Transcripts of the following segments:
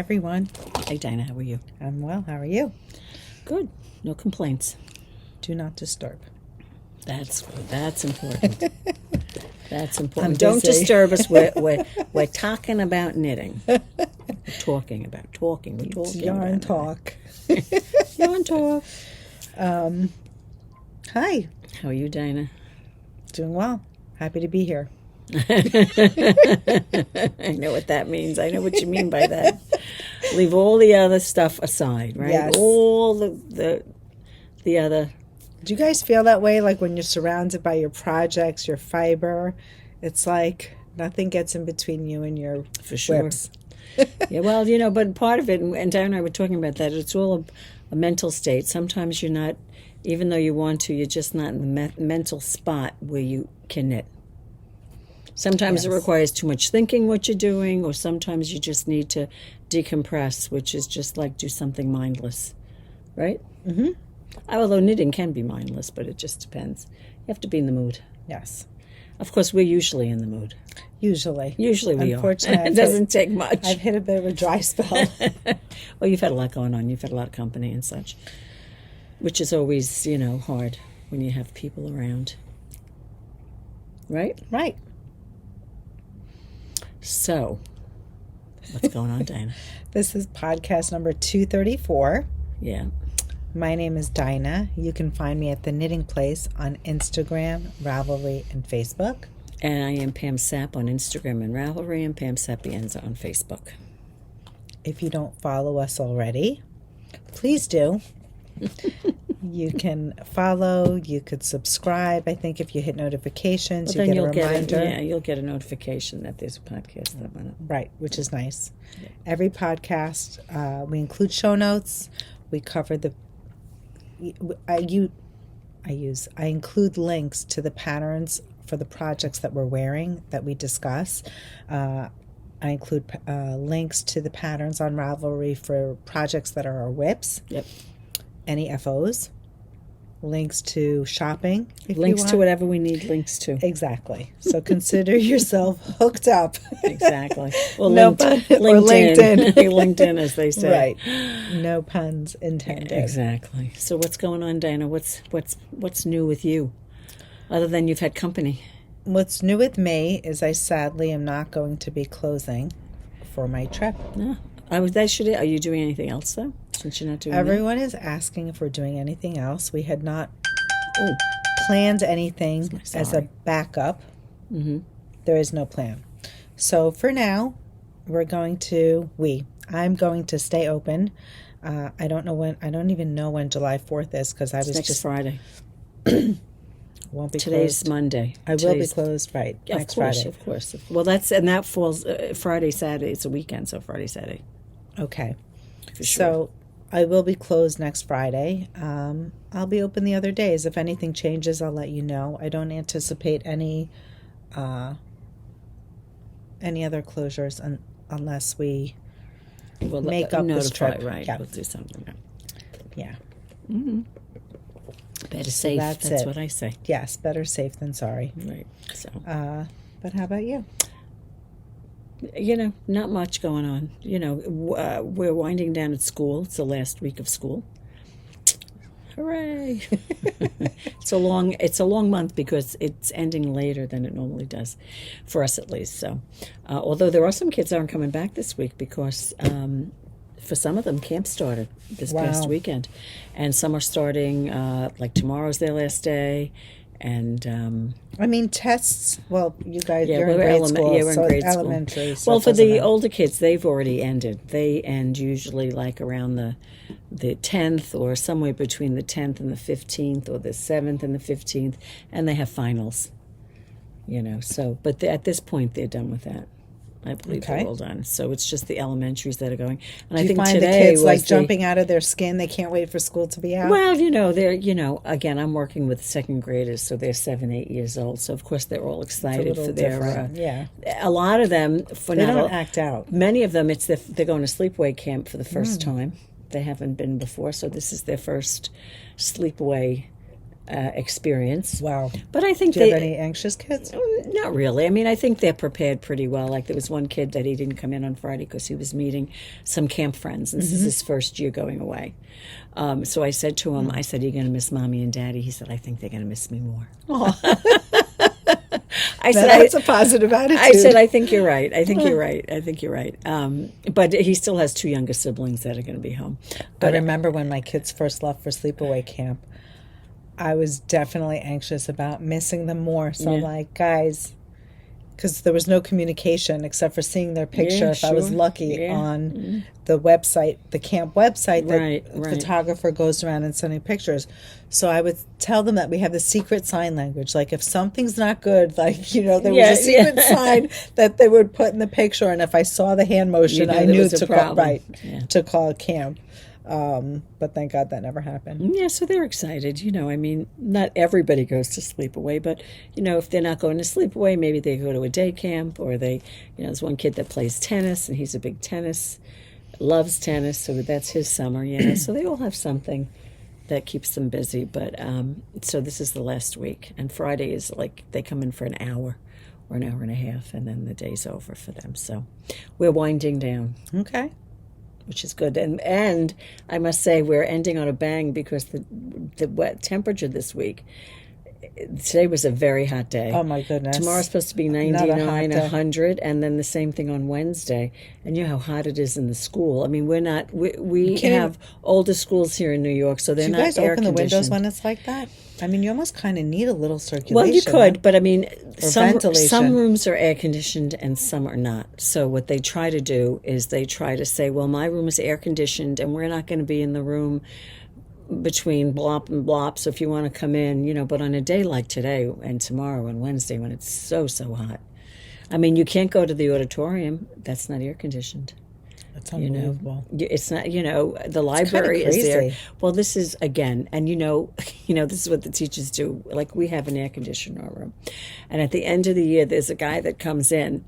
everyone. Hey, Dina, how are you? I'm well. How are you? Good. No complaints. Do not disturb. That's important. That's important. I'm Don't busy. disturb us. We're talking about knitting. We're talking about talking. We're talking Yarn about talk. Yarn talk. Hi. How are you, Dina? Doing well. Happy to be here. I know what that means. I know what you mean by that. Leave all the other stuff aside, right? Yes. All the other. Do you guys feel that way? Like when you're surrounded by your projects, your fiber, it's like nothing gets in between you and your For sure. whips. Yeah, well, but part of it, and Diana and I were talking about that, it's all a mental state. Sometimes you're not, even though you want to, you're just not in the mental spot where you can knit. Sometimes it requires too much thinking what you're doing, or sometimes you just need to decompress, which is just like do something mindless, right? Mm-hmm. Although knitting can be mindless, but it just depends. You have to be in the mood. Yes. Of course, we're usually in the mood. Usually We Unfortunately, are. It doesn't take much. I've hit a bit of a dry spell. Well, you've had a lot going on. You've had a lot of company and such, which is always, hard when you have people around. Right? Right. So, what's going on, Dina? This is podcast number 234. Yeah. My name is Dina. You can find me at The Knitting Place on Instagram, Ravelry, and Facebook. And I am Pam Sap on Instagram and Ravelry, and Pam Sapienza on Facebook. If you don't follow us already, please do. You can follow, you could subscribe. I think if you hit notifications, you get a reminder. You'll get a notification that there's a podcast that went up. Right, which is nice. Yeah. Every podcast, we include show notes. We cover I include links to the patterns for the projects that we're wearing that we discuss. I include links to the patterns on Ravelry for projects that are our whips. Yep. Any FOs, links to shopping. Links to whatever we need links to. Exactly. So consider yourself hooked up. Exactly. Well, no LinkedIn. LinkedIn, as they say. Right. No puns intended. Exactly. So what's going on, Dina? What's new with you, other than you've had company? What's new with me is I sadly am not going to be closing for my trip. No. Are you doing anything else, though, since you're not doing Everyone is asking if we're doing anything else. We had not planned anything as a backup. Mm-hmm. There is no plan. So for now, I'm going to stay open. I don't even know when July 4th is because I was next Friday. Won't be Today's closed. Monday. Will be closed, right? Yeah, next Friday. Of course. Well, that falls Friday, Saturday. It's a weekend, so Friday, Saturday. Okay. For sure. So I will be closed next Friday. I'll be open the other days. If anything changes, I'll let you know. I don't anticipate any other closures unless we make up this trip. Right. Yeah. We'll do something. Yeah. Mm-hmm. Better safe. That's what I say. Yes, better safe than sorry. Right. So. But how about you? Not much going on. We're winding down at school. It's the last week of school. Hooray! It's a long month because it's ending later than it normally does, for us at least. So, although there are some kids that aren't coming back this week because for some of them camp started this past weekend, and some are starting like tomorrow's their last day. And tests. Well, you guys, you're in grade school. Yeah, we're in grade school. Elementary. So well, for the older kids, they've already ended. They end usually like around the 10th or somewhere between the 10th and the 15th, or the 7th and the 15th, and they have finals. So but at this point they're done with that. I believe they're all done. So it's just the elementaries that are going. And Do I think you find today the kids like jumping out of their skin? They can't wait for school to be out. Well, they're again, I'm working with second graders, so they're 7, 8 years old. So of course they're all excited for their. A lot of them they don't act out. Many of them, they're going to sleepaway camp for the first time. They haven't been before, so this is their first sleepaway experience. Wow. But I think Do you have any anxious kids? not really. I mean, I think they're prepared pretty well. Like there was one kid that he didn't come in on Friday because he was meeting some camp friends. This is his first year going away. So I said to him, I said, "Are you going to miss Mommy and Daddy?" He said, "I think they're going to miss me more." I said, that's a positive attitude. I said, "I think you're right. I think you're right. I think you're right." But he still has 2 younger siblings that are going to be home. But I remember when my kids first left for sleepaway camp, I was definitely anxious about missing them more. So I'm like, guys, because there was no communication except for seeing their picture, if I was lucky, on the website, the camp website, the photographer goes around and sending pictures. So I would tell them that we have the secret sign language. Like if something's not good, like, you know, there was a secret sign that they would put in the picture. And if I saw the hand motion, I knew to call camp. But thank God that never happened. Yeah, so they're excited. You know, I mean, not everybody goes to sleepaway, but, you know, if they're not going to sleepaway, maybe they go to a day camp, or they, you know, there's one kid that plays tennis, and he's a big loves tennis, so that's his summer, you know. So they all have something that keeps them busy. But so this is the last week, and Friday is like they come in for an hour or an hour and a half, and then the day's over for them. So we're winding down. Okay. Which is good. And I must say we're ending on a bang because the wet temperature this week, today was a very hot day. Oh, my goodness. Tomorrow's supposed to be 99, 100, and then the same thing on Wednesday. And you know how hot it is in the school. I mean, we have older schools here in New York, so they're not air-conditioned. Do you guys open the windows when it's like that? I mean, you almost kind of need a little circulation. Well, you could, but I mean, ventilation. Some rooms are air-conditioned and some are not. So what they try to do is they try to say, well, my room is air-conditioned and we're not going to be in the room between blop and blop, so if you want to come in, you know, but on a day like today and tomorrow and Wednesday when it's so hot, I mean, you can't go to the auditorium. That's not air-conditioned. That's unbelievable. You know, it's not, you know, the library is there. Well, this is, again, and you know, this is what the teachers do. Like, we have an air conditioner in our room. And at the end of the year, there's a guy that comes in.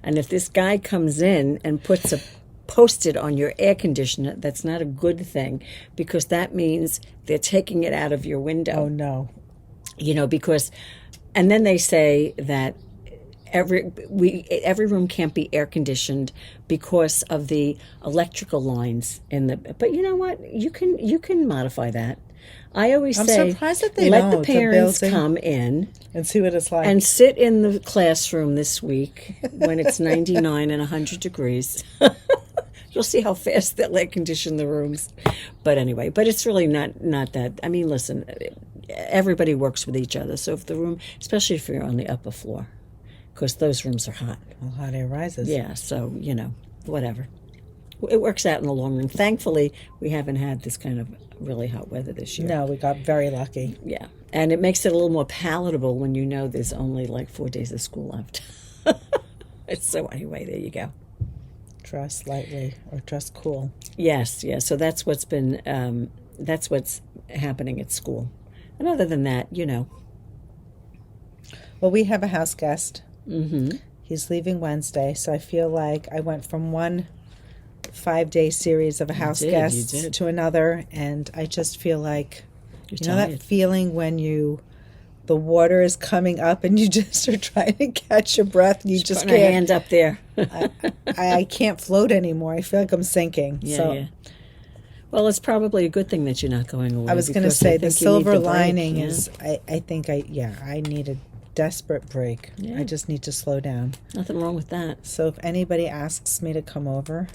And if this guy comes in and puts a Post-it on your air conditioner, that's not a good thing, because that means they're taking it out of your window. Oh, no. You know, because, and then they say that every room can't be air conditioned because of the electrical lines in the. But you know what? You can modify that. I always say, I'm surprised that they let don't. The parents come in and see what it's like, and sit in the classroom this week when it's 99 and 100 degrees. You'll see how fast they'll air condition the rooms. But anyway, but it's really not that. I mean, listen, everybody works with each other. So if the room, especially if you're on the upper floor, because those rooms are hot. Well, hot air rises. Yeah, so, you know, whatever. It works out in the long run. Thankfully, we haven't had this kind of really hot weather this year. No, we got very lucky. Yeah, and it makes it a little more palatable when you know there's only like 4 days of school left. So anyway, there you go. Dress lightly or dress cool. Yes. So that's what's been, that's what's happening at school. And other than that, you know. Well, we have a house guest. Mm-hmm. He's leaving Wednesday, so I feel like I went from one 5-day series of a house guest to another, and I just feel like, you know that feeling when the water is coming up and you just are trying to catch your breath and you just can't. Put my hand up there. I can't float anymore. I feel like I'm sinking. Yeah. Well, it's probably a good thing that you're not going away. I was going to say the silver lining is I think I need a desperate break. Yeah. I just need to slow down. Nothing wrong with that. So if anybody asks me to come over,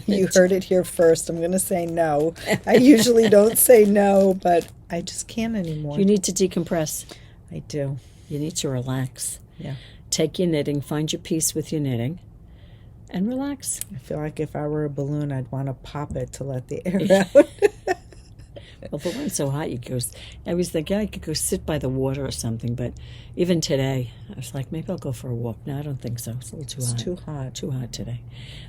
you heard it here first. I'm going to say no. I usually don't say no, but I just can't anymore. You need to decompress. I do. You need to relax. Yeah. Take your knitting, find your peace with your knitting, and relax. I feel like if I were a balloon, I'd want to pop it to let the air out. Well, if it wasn't so hot, I was thinking I could go sit by the water or something, but even today, I was like, maybe I'll go for a walk. No, I don't think so. It's a little too hot. It's too hot. Too hot today.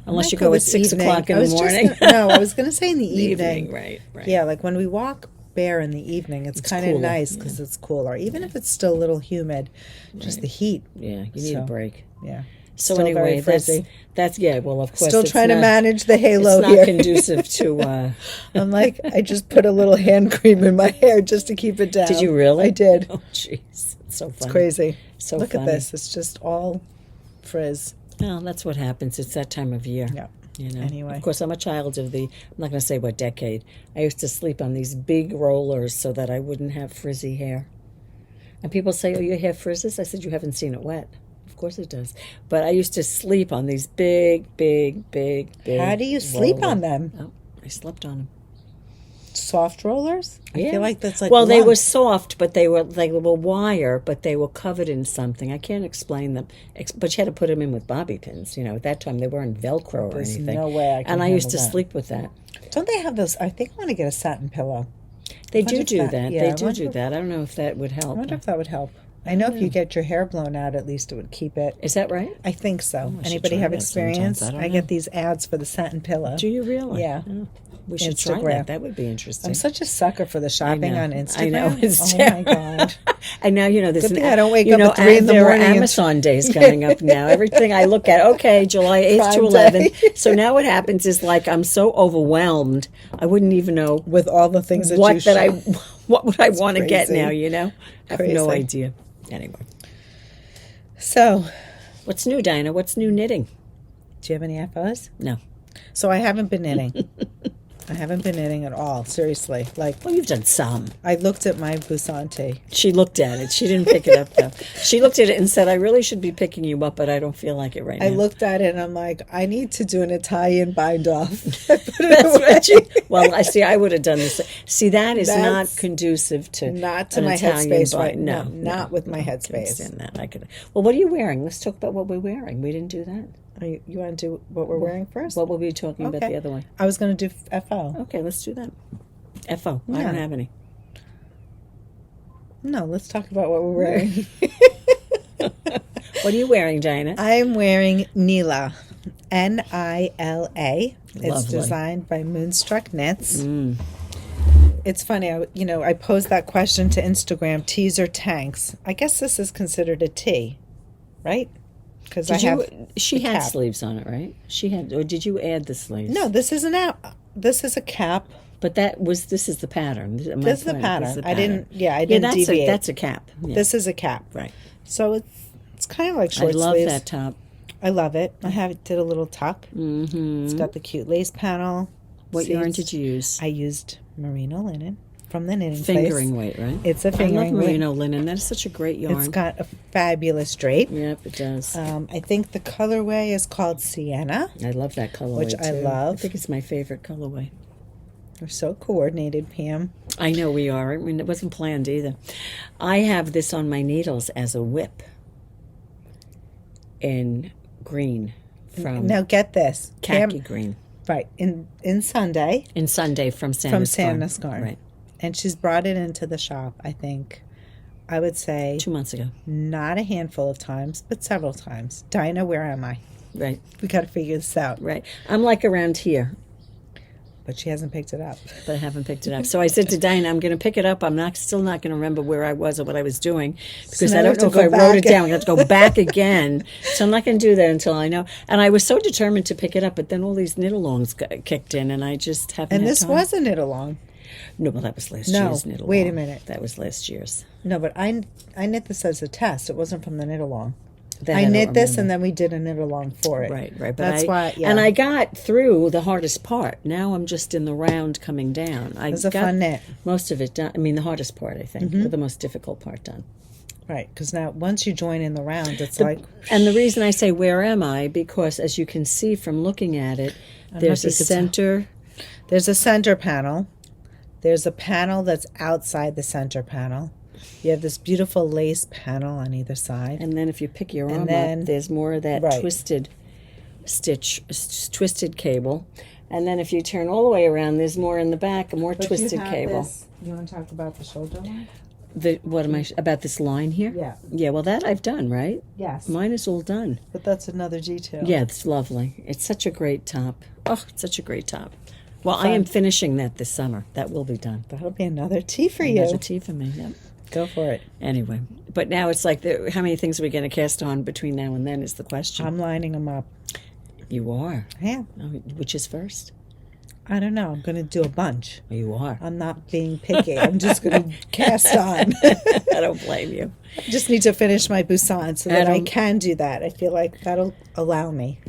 Unless you go at 6 o'clock in the morning. I was going to say in the evening. Right. Yeah, like when we walk bare in the evening, it's kind of nice because it's cooler. Even if it's still a little humid, just the heat. Yeah, you need a break. Yeah. So Still very anyway, frizzy. that's yeah. Well, of course, Still it's trying to not- manage the halo It's not here. conducive to. I'm like, I just put a little hand cream in my hair just to keep it down. Did you really? I did. Oh, jeez, it's so funny. It's crazy. So Look funny. at this. It's just all frizz. Well, that's what happens. It's that time of year. Yeah. You know. Anyway. Of course, I'm a child of the. I'm not going to say what decade. I used to sleep on these big rollers so that I wouldn't have frizzy hair. And people say, "Oh, your hair frizzes." I said, "You haven't seen it wet." Of course it does. But I used to sleep on these big. How do you sleep rollers. on them? Oh, I slept on them. Soft rollers? I Yeah. feel like that's like well, they were lumps. soft, but they were wire, but they were covered in something. I can't explain them, but you had to put them in with bobby pins. You know, at that time they weren't Velcro or There's anything. no way I can And I used to handle that. sleep with that. Don't they have those? I think I want to get a satin pillow. They wonder do if do that- that. yeah, They I do wonder do if- that. I don't know if that would I help. wonder if that would help. I know if you get your hair blown out, at least it would keep it. Is that right? I think so. I should Anybody try have that experience? sometimes. I don't I get know. these ads for the satin pillow. Do you really? Yeah. Oh, we should try Instagram. that. That would be interesting. I'm such a sucker for the shopping know. on Instagram. I know. It's oh my god. And now, you know, there's Good thing I don't wake up at 3 in the there morning are and- Amazon days coming up now. Everything I look at, okay, July 8th to Prime 11th. Day. So now what happens is like I'm so overwhelmed, I wouldn't even know With all the things that you what that shop. what would I want to get crazy. now, you know? I have no Crazy. idea. Anyway, So, what's new, Dinah? What's new knitting? do you have any FOs? No. So I haven't been knitting. I haven't been knitting at all. Seriously. Like, Well, you've done some. I looked at my Busante. She looked at it. She didn't pick it up, though. She looked at it and said, I really should be picking you up, but I don't feel like it right now. I looked at it and I'm like, I need to do an Italian bind off. That's what she, well, I see. I would have done this. See, that is That's not conducive to Not to an my Italian headspace bind. right No, now. Not with my I can headspace. understand that. I could. Well, what are you wearing? Let's talk about what we're wearing. We didn't do that. You want to do what we're wearing first? What were we talking about Okay. the other way? I was going to do FO. Okay, let's do that. FO. I Yeah. don't have any. No, let's talk about what we're wearing. What are you wearing, Dinah? I'm wearing Nila. Nila. It's Lovely. designed by Moonstruck Knits. Mm. It's funny, I posed that question to Instagram, tees or tanks. I guess this is considered a tee, right? Because I Did have you? She the had cap. sleeves on it, right? She had, or did you add the sleeves? No, this is this is a cap. but this is the pattern. My This is the point, pattern. I pattern. didn't that's deviate. that's a cap. Yeah. This is a cap. right. So it's kind of like I short love sleeves. that top. I love it. Did a little tuck. Mm-hmm. It's got the cute lace panel. What yarn Sleeves. did you use? I used merino linen from the knitting Fingering place. weight, right? It's a I love fingering weight. merino linen. That is such a great yarn. It's got a fabulous drape. Yep, it does. I think the colorway is called Sienna. I love that colorway, which I too. love. I think it's my favorite colorway. We're so coordinated, Pam. I know we are. I mean, it wasn't planned either. I have this on my needles as a whip in green from Now get this. khaki Pam, green. right, in Sunday In Sunday from Santa's Santa's Garden. Right. And she's brought it into the shop, I think, I would say 2 months ago. not a handful of times, but several times. Dinah, where am I? Right, We got to figure this out. right. I'm like around here, But she hasn't picked it up. but I haven't picked it up. So I said to Dinah, I'm going to pick it up. I'm still not going to remember where I was or what I was doing because now I we don't have know to if I go wrote it back. down. I have to go back again. So I'm not going to do that until I know. And I was so determined to pick it up, but then all these knit-alongs kicked in, and I just haven't And had this time. was a knit along. No, well, that was last No, year's knit-along. wait a minute. That was last year's. No, but I knit this as a test. It wasn't from the knit along. That I don't knit this remember. and then we did a knit along for it. Right. But That's why, yeah. And I got through the hardest part. Now I'm just in the round coming down. I It was a got fun knit. most of it done. I mean, the hardest part, I think, Mm-hmm. or the most difficult part done. Right, because now once you join in the round, it's like... And the reason I say where am I, because as you can see from looking at it, there's if a you could center. There's a center panel. There's a panel that's outside the center panel. You have this beautiful lace panel on either side. And then if you pick your arm then- up, there's more of that right. twisted twisted cable. And then if you turn all the way around, there's more in the back, a more twisted cable. You want to talk about the shoulder line? What am I about this line here? Yeah. Yeah, well, that I've done, right? Yes. Mine is all done. But that's another detail. Yeah, it's lovely. It's such a great top. Oh, it's such a great top. Well, I am finishing that this summer. That will be done. That'll be another tea for Another you. tea for me. Yep. Go for it. Anyway, but now it's like, how many things are we going to cast on between now and then is the question. I'm lining them up. You are? Yeah. Oh, which is first? I don't know. I'm going to do a bunch. You are. I'm not being picky. I'm just going to cast on. I don't blame you. I just need to finish my Busan so that I can do that. I feel like that'll allow me.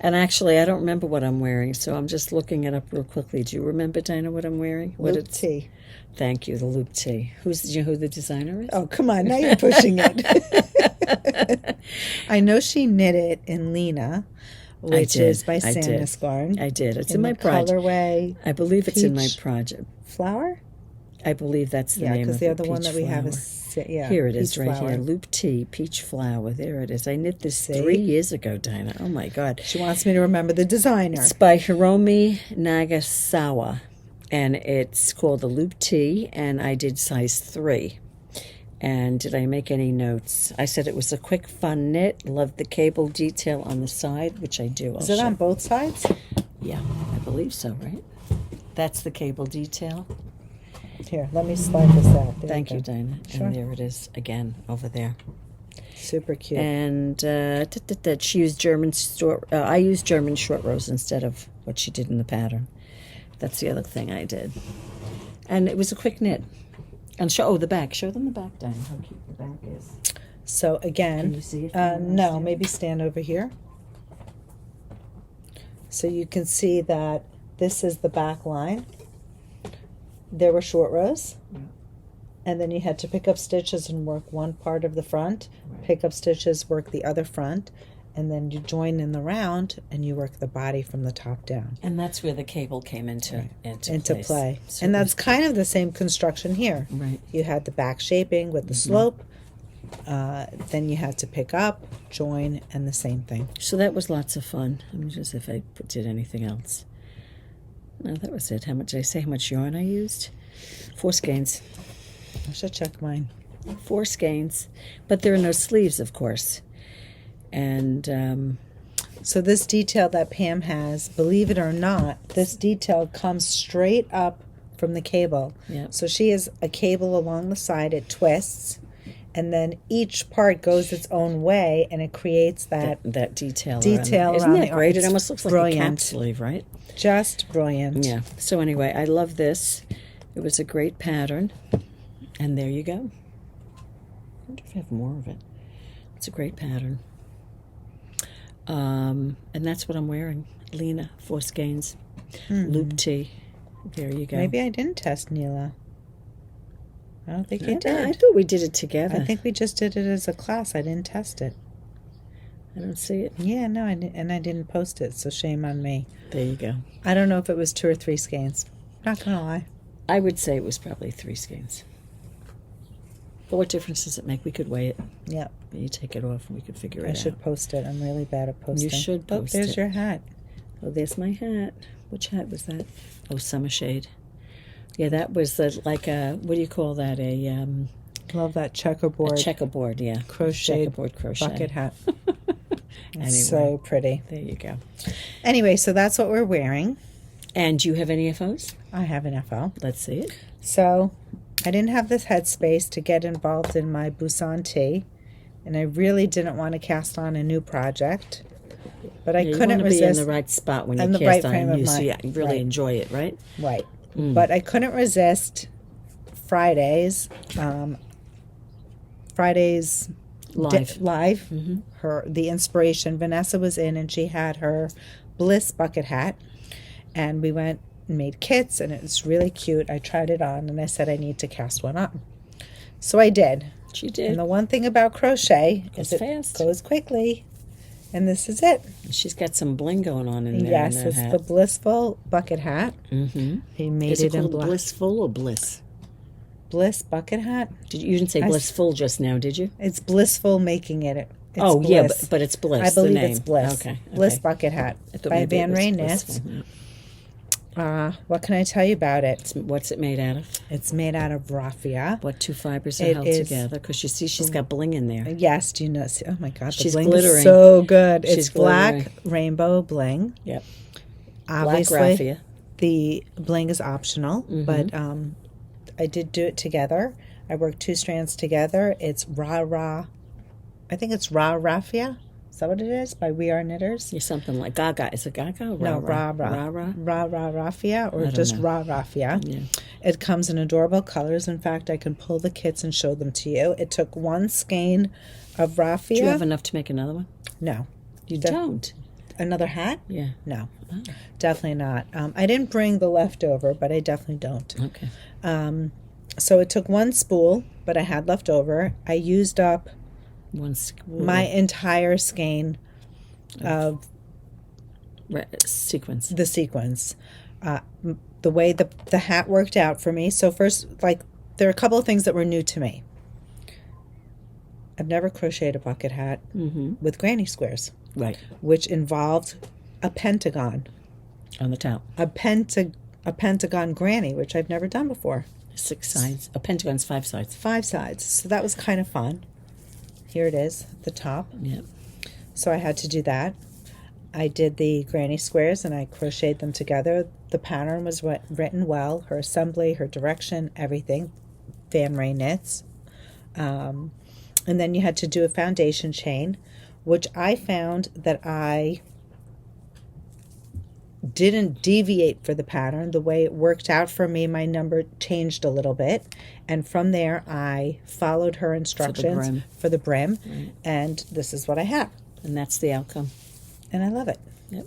And actually, I don't remember what I'm wearing, so I'm just looking it up real quickly. Do you remember, Dina, what I'm wearing? Loop tee. Thank you, the loop tee. Do you know who the designer is? Oh, come on. Now you're pushing it. I know she knit it in Lena, which is by Santa's Garn. I did. It's in my project. Colorway. I believe it's in my project. Flower? I believe that's the name of it. because the other one that we have is, here it is, right flower. here. Loop tee, peach flower. There it is. I knit this 3 years ago, Dina. Oh, my God. She wants me to remember the designer. It's by Hiromi Nagasawa, and it's called the Loop Tee, and I did size 3. And did I make any notes? I said it was a quick, fun knit. Loved the cable detail on the side, which I do. Is it on both sides? Yeah, I believe so, right? That's the cable detail. Here, let me slide this out. There Thank you, Dina. Sure. And there it is again over there. Super cute. And she used German I used German short rows instead of what she did in the pattern. That's the other thing I did. And it was a quick knit. And the back. Show them the back, Dina, how cute the back is. So again, Can you see it? no, maybe stand over here. So you can see that this is the back line. There were short rows. Yeah. And then you had to pick up stitches and work one part of the front, pick up stitches, work the other front, and then you join in the round and you work the body from the top down. And that's where the cable came into play. So and that's kind of the same construction here. Right. You had the back shaping with the slope, then you had to pick up, join, and the same thing. So that was lots of fun. Let me just see if I did anything else. No, that was it. How much did I say? How much yarn I used? 4 skeins. I should check mine. 4 skeins, but there are no sleeves, of course. And so this detail that Pam has, believe it or not, this detail comes straight up from the cable. Yep. So she has a cable along the side. It twists, and then each part goes its own way, and it creates that detail. Isn't around that great? It almost looks brilliant. like a cap sleeve, right? Just brilliant. Yeah. So anyway, I love this. It was a great pattern. And there you go. I wonder if I have more of it. It's a great pattern. And that's what I'm wearing. Lena, 4 skeins. Loop tee. There you go. Maybe I didn't test Nila. I don't think you did. I thought we did it together. I think we just did it as a class. I didn't test it. I don't see it. Yeah, no, I didn't post it, so shame on me. There you go. I don't know if it was 2 or 3 skeins. Not gonna lie. I would say it was probably 3 skeins. But what difference does it make? We could weigh it. Yep. You take it off and we could figure it out. I should post it. I'm really bad at posting. You should post it. Oh, there's your hat. Oh, there's my hat. Which hat was that? Oh, Summer Shade. Yeah, that was like a, what do you call that? Love that checkerboard. A checkerboard, yeah. Checkerboard crochet. bucket hat. Anyway, so pretty. There you go. Anyway, so that's what we're wearing. And do you have any FOs? I have an FO. Let's see it. So I didn't have this headspace to get involved in my Busan tee, and I really didn't want to cast on a new project, but I couldn't resist. You want to be in the right spot when you cast on a new, so you really enjoy it, right? Right. But I couldn't resist Fridays. Fridays live. The inspiration. Vanessa was in, and she had her Bliss bucket hat, and we went and made kits, and it was really cute. I tried it on, and I said I need to cast one on. So I did. She did. And the one thing about crochet is it fast. Goes quickly. And this is it. She's got some bling going on in there. Yes, it's the Blissful bucket hat. Mm-hmm. He made is it in called black. Blissful or Bliss? Bliss bucket hat. You didn't say Blissful just now, did you? It's Blissful making it. It's Bliss. Yeah, but it's Bliss. I believe the name. it's Bliss. Okay. Bliss bucket hat by Vanrey Knits. What can I tell you about it? What's it made out of? It's made out of raffia. What 2 fibers are held together? Because you see she's got bling in there. Yes, do you know? Oh my God, the she's bling glittering. is so good. She's it's black glittering. rainbow bling. Yep. Obviously, black raffia. The bling is optional, but I did do it together. I work 2 strands together. It's I think it's Raffia. Is that what it is? By We Are Knitters? You're something like Gaga. Is it Gaga? No, Raffia, or just Raffia. Yeah. It comes in adorable colors. In fact, I can pull the kits and show them to you. It took 1 skein of Raffia. Do you have enough to make another one? No. You don't? Another hat? Yeah. No. Oh. Definitely not. I didn't bring the leftover, but I definitely don't. Okay. So it took 1 spool, but I had left over. I used up my entire skein of sequins. The sequins. The way the hat worked out for me. So first, there are a couple of things that were new to me. I've never crocheted a bucket hat with granny squares. Right. Which involved a pentagon. On the top. A pentagon granny, which I've never done before. 6 sides. A pentagon's 5 sides. 5 sides. So that was kind of fun. Here it is, the top. Yeah. So I had to do that. I did the granny squares and I crocheted them together. The pattern was written well. Her assembly, her direction, everything. Vanrey knits. And then you had to do a foundation chain, which I found that I didn't deviate for the pattern. The way it worked out for me, my number changed a little bit. And from there, I followed her instructions for the brim. Right. And this is what I have. And that's the outcome. And I love it. Yep.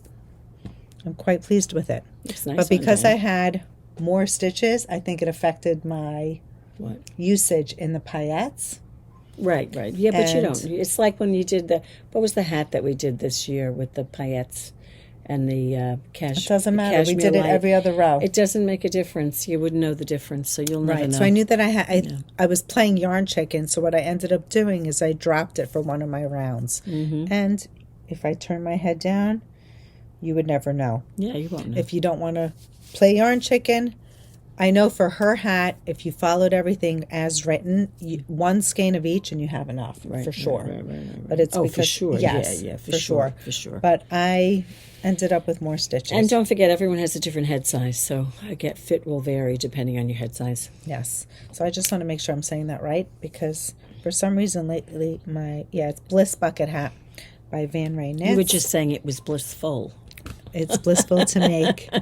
I'm quite pleased with it. It's nice. But because I had more stitches, I think it affected my usage in the paillettes. Right. Yeah, but you don't. It's like when you did what was the hat that we did this year with the paillettes and the It doesn't matter. We did it every other row. It doesn't make a difference. You wouldn't know the difference, so you'll never know. So I knew that I was playing yarn chicken, so what I ended up doing is I dropped it for one of my rounds. Mm-hmm. And if I turn my head down, you would never know. Yeah, you won't know. If you don't want to play yarn chicken, I know for her hat, if you followed everything as written, 1 skein of each and you have enough, for sure. Right. But it's because, for sure. Yes, yeah, for sure. For sure. But I ended up with more stitches. And don't forget, everyone has a different head size, so fit will vary depending on your head size. Yes. So I just want to make sure I'm saying that right, because for some reason lately, it's Bliss Bucket Hat by Vanrey Knits. You were just saying it was blissful. It's blissful to make. There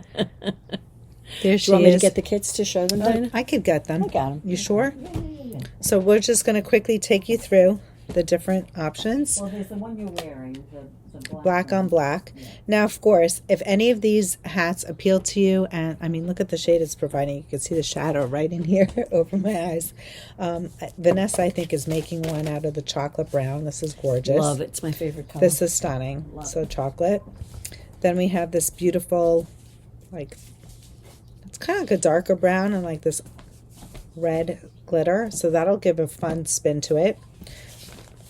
she is. Do you want me to get the kits to show them, Dina? I could get them. I got them. You sure? Yeah. So we're just going to quickly take you through the different options. Well, there's the one you're wearing, the black on black. Yeah. Now, of course, if any of these hats appeal to you, and I mean, look at the shade it's providing. You can see the shadow right in here over my eyes. Vanessa, I think, is making one out of the chocolate brown. This is gorgeous. Love it. It's my favorite color. This is stunning. Love so chocolate. Then we have this beautiful, it's kind of like a darker brown and like this red glitter. So that'll give a fun spin to it.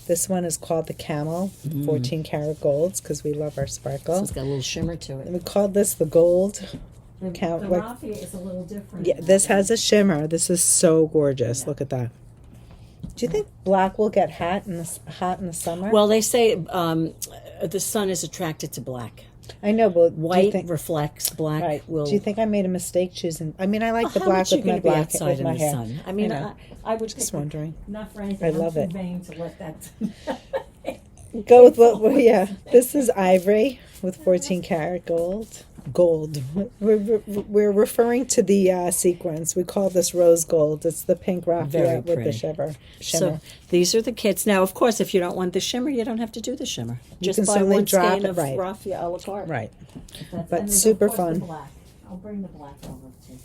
This one is called the Camel, 14 karat golds, because we love our sparkle. So it's got a little shimmer to it. And we called this the gold. The raffia is a little different. Yeah, this has a shimmer. This is so gorgeous. Yeah. Look at that. Do you think black will get hot in the summer? Well, they say the sun is attracted to black. I know, but white reflects black. Right. Do you think I made a mistake choosing? I mean, I like the black with my black with my hair. Sun? I mean, I was just wondering. Not for anything. I love it. Vain to let that go with what? Yeah, this is ivory with 14 karat gold. We're referring to the sequins. We call this rose gold. It's the pink raffia with the shimmer. So these are the kits. Now, of course, if you don't want the shimmer, you don't have to do the shimmer. Just buy one skein of right. raffia a la carte. Right. But super fun. I'll bring the black over too.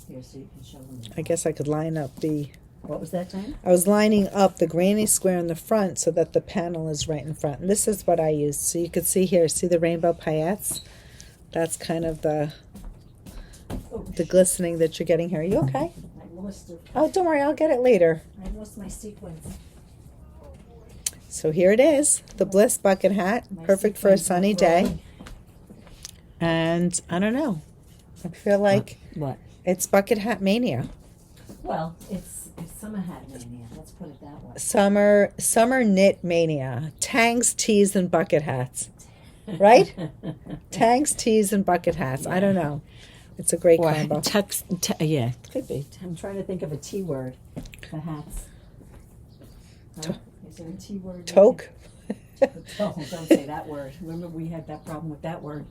Here, so you can show them. I guess I could line up the... What was that, Dina? I was lining up the granny square in the front so that the panel is right in front. And this is what I used. So you could see here, see the rainbow paillettes? That's kind of the glistening that you're getting here. Are you okay? I lost it. Oh, don't worry. I'll get it later. I lost my sequins. So here it is, the Bliss bucket hat, perfect for a sunny day. And I don't know. I feel like it's bucket hat mania. Well, it's summer hat mania. Let's put it that way. Summer knit mania. Tangs, tees, and bucket hats. Right? Tangs, tees, and bucket hats. Yeah. I don't know. It's a great Or combo. yeah, it could be. I'm trying to think of a T word for hats. Is there a T word? Toque? Oh, don't say that word. Remember, we had that problem with that word.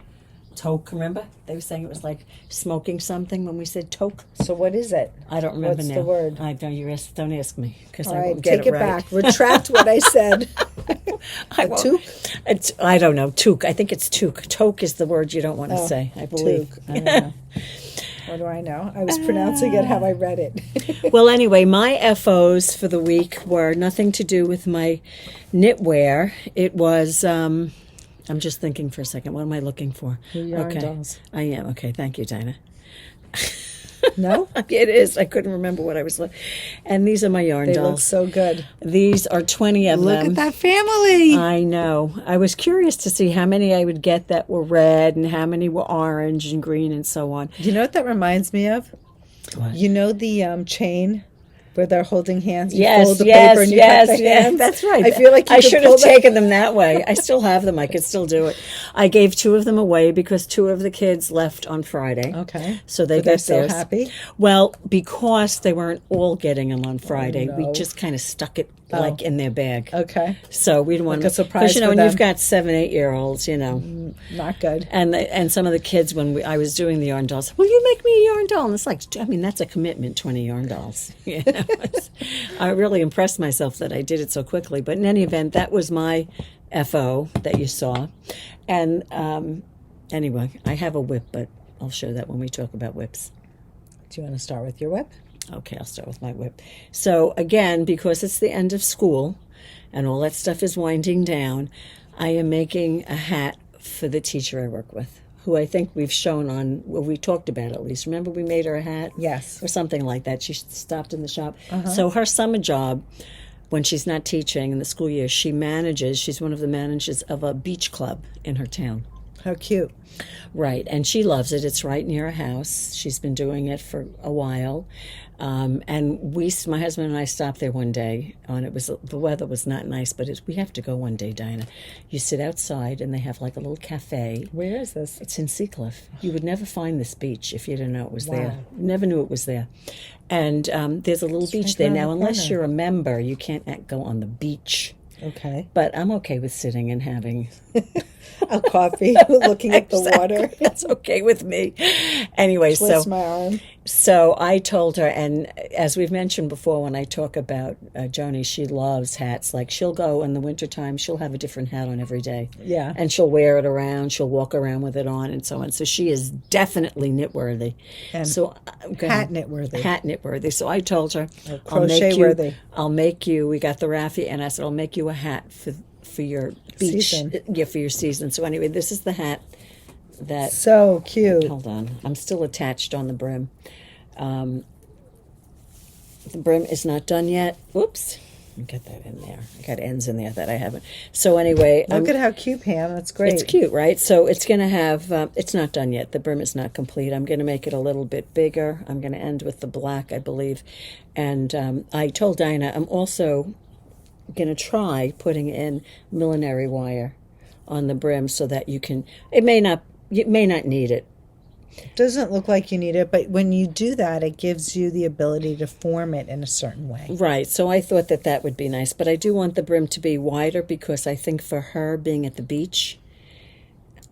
Toque, remember? They were saying it was like smoking something when we said toque. So what is it? I don't remember What's now. the word? I don't. Don't ask me because All I right, won't get take it it right. back. Retract what I said. I won't. Toque? I don't know. Toque. I think it's toque. Toque is the word you don't want to say. I believe. Toque. I don't know. What do I know? I was pronouncing it how I read it. Well, anyway, my FOs for the week were nothing to do with my knitwear. It was, I'm just thinking for a second. What am I looking for? Your yarn dolls. I am. Okay, thank you, Dina. No? It is. I couldn't remember what I was looking. And these are my yarn They dolls. look so good. These are 20 of them. Look at that family. I know. I was curious to see how many I would get that were red and how many were orange and green and so on. You know what that reminds me of? What? You know the chain where they're holding hands? You Yes, fold the yes, paper and you yes, cut the yes. hands? That's right. I feel like you I could should pull have them. taken them that way. I still have them. I could still do it. I gave 2 of them away because 2 of the kids left on Friday. Okay. So they But they're got so theirs. happy? Well, because they weren't all getting them on Friday, we no. just kind of stuck it like in their bag. Okay. So we didn't want Like a surprise you know, for when them. you've got 7, 8-year-olds, you know. Not good. And some of the kids, when I was doing the yarn dolls, will you make me a yarn doll? And it's like, I mean, that's a commitment, 20 yarn dolls. You know? I really impressed myself that I did it so quickly. But in any event, that was my FO that you saw. And anyway, I have a whip, but I'll show that when we talk about whips. Do you want to start with your whip? Okay, I'll start with my whip. So again, because it's the end of school and all that stuff is winding down, I am making a hat for the teacher I work with, who I think we've shown on, well, we talked about at least. Remember we made her a hat? Yes. Or something like that. She stopped in the shop. So her summer job, when she's not teaching in the school year, she's one of the managers of a beach club in her town. How cute. Right, and she loves it. It's right near her house. She's been doing it for a while. And my husband and I stopped there one day, and the weather was not nice, but we have to go one day, Dinah. You sit outside, and they have like a little cafe. Where is this? It's in Seacliff. You would never find this beach if you didn't know it was there. Wow. Never knew it was there. And there's a little beach right there. around Now, the unless corner. you're a member, you can't go on the beach. Okay. But I'm okay with sitting and having A coffee, looking at the water. That's okay with me. Anyway, Twist my arm. so I told her, and as we've mentioned before, when I talk about Joni, she loves hats. Like she'll go in the wintertime, she'll have a different hat on every day. Yeah. And she'll wear it around, she'll walk around with it on and so on. So she is definitely knitworthy. And so hat knitworthy. Hat knitworthy. So I told her, crochet-worthy. I'll make you, we got the Raffi, and I said, I'll make you a hat for your beach. Season. Yeah, for your season. So anyway, this is the hat that... So cute. Hold on. I'm still attached on the brim. The brim is not done yet. Whoops. Get that in there. I got ends in there that I haven't. So anyway... Look at how cute, Pam. That's great. It's cute, right? So it's going to have... it's not done yet. The brim is not complete. I'm going to make it a little bit bigger. I'm going to end with the black, I believe. And I told Dinah I'm also going to try putting in millinery wire on the brim so that you may not need it. Doesn't look like you need it, but when you do that, it gives you the ability to form it in a certain way. Right. So I thought that would be nice, but I do want the brim to be wider because I think for her being at the beach,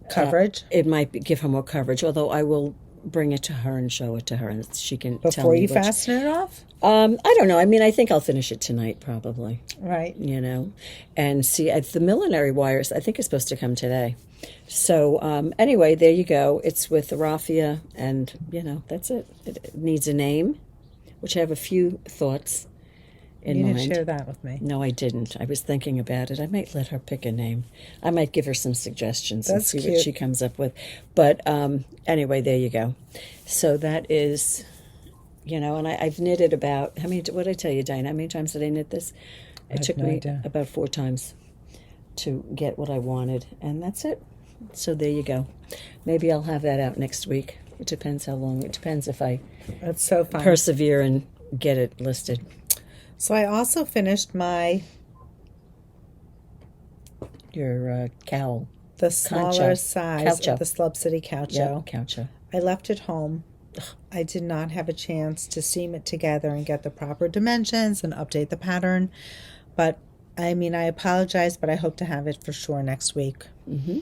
Coverage. it might give her more coverage. Although I will bring it to her and show it to her, and she can tell Before me you what fasten it off? I don't know. I mean, I think I'll finish it tonight, probably. Right. You know, and see, the millinery wires, I think, is supposed to come today. So anyway, there you go. It's with the raffia, and, you know, that's it. It needs a name, which I have a few thoughts in You mind. didn't share that with me. No, I didn't. I was thinking about it. I might let her pick a name. I might give her some suggestions and That's see cute. what she comes up with. But anyway, there you go. So that is, you know, and I've knitted about, what did I tell you, Dinah? How many times did I knit this? It took no me idea. about 4 times to get what I wanted. And that's it. So there you go. Maybe I'll have that out next week. It depends how long. It depends if I That's so fun. persevere and get it listed. So I also finished Your cowl. the smaller Concha. size Caucho. of the Slub City Caucho. Yeah, Caucho. I left it home. I did not have a chance to seam it together and get the proper dimensions and update the pattern. But, I mean, I apologize, but I hope to have it for sure next week. Mm-hmm.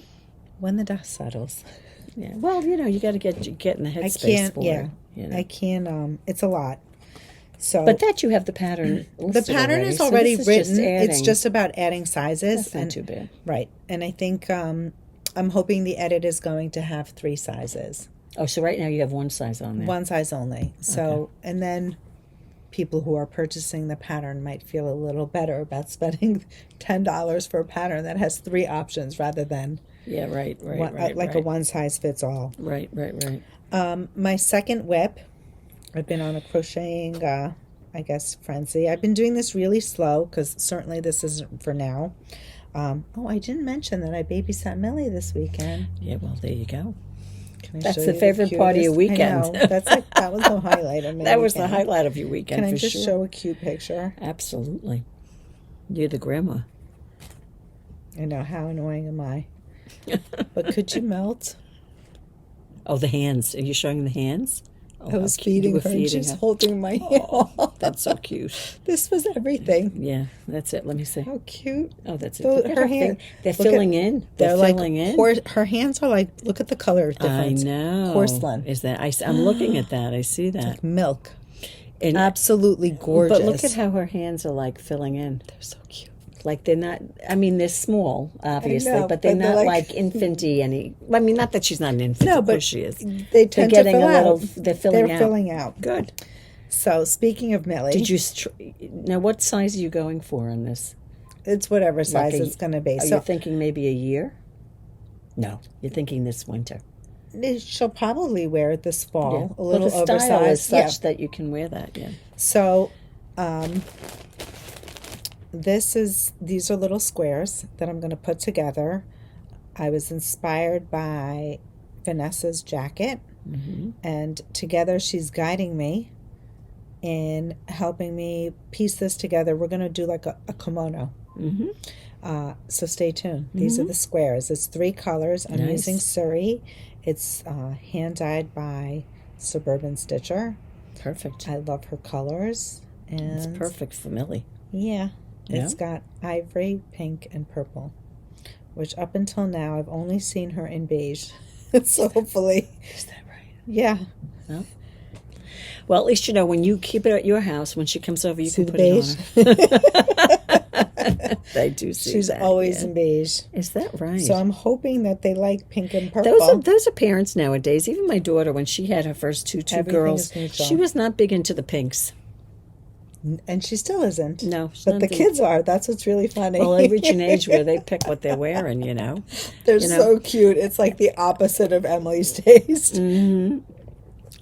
When the dust settles. Yeah. Well, you got to get in the headspace for it. You know? I can't, it's a lot. So, but that you have the pattern listed the pattern already, is already so written. Just It's just about adding sizes. That's not too bad. Right. And I think I'm hoping the edit is going to have 3 sizes. Oh, so right now you have one size on there. One size only. So, Okay. And then people who are purchasing the pattern might feel a little better about spending $10 for a pattern that has 3 options rather than right, a one size fits all. Right. My second whip, I've been on a crocheting, I guess, frenzy. I've been doing this really slow because certainly this isn't for now. I didn't mention that I babysat Millie this weekend. Yeah, well, there you go. Can I That's show the you favorite part of your cutest? weekend. I know. That was the highlight of my That was the weekend. highlight of your weekend, Can I for just sure. show a cute picture? Absolutely. You're the grandma. I know, how annoying am I? But could you melt? Oh, the hands. Are you showing the hands? Oh, I was how cute. You feeding were her and feeding she's her. holding my hand. Oh, that's so cute. This was everything. Yeah, that's it. Let me see. How cute. Oh, that's it. So Look at her how hand- they're look filling at- in. They're like filling in. her hands are like, look at the color difference. I know. Porcelain. Is that? I'm looking at that. I see that. Milk. And, Absolutely gorgeous. but look at how her hands are like filling in. They're so cute. Like they're not. I mean, they're small, obviously, know, but they're but they're not like- like infanty. I mean, not that she's not an infant. No, of but course she is. They tend to getting fill a little. out. They're filling They're out. filling out. Good. So speaking of Millie, Did you? Now, what size are you going for on this? it's whatever size Like it's going to be. Are So you thinking maybe a year? No, you're thinking this winter. she'll probably wear it this fall. Yeah. A little well, the style oversized. is such that you can wear that. Yeah. So, these are little squares that I'm going to put together. I was inspired by Vanessa's jacket, and together she's guiding me in helping me piece this together. We're going to do like a kimono. So stay tuned. These are the squares. It's 3 colors. I'm Nice. using Surrey. It's hand dyed by Suburban Stitcher. Perfect. I love her colors. And It's perfect for Millie. yeah, Yeah? it's got ivory, pink, and purple, which up until now I've only seen her in beige. So hopefully, Is that right? yeah. Well, at least you know when you keep it at your house, when she comes over, you See can the put it on her. They do see She's that. always yeah. in beige. Is that right? So I'm hoping that they like pink and purple. Those are parents nowadays. Even my daughter, when she had her first two Everything girls, is neutral. she was not big into the pinks. And she still isn't. No, she's But not the big. kids are. That's what's really funny. Well, they reach an age where they pick what they're wearing, you know. They're you know. so cute. It's like the opposite of Emily's taste.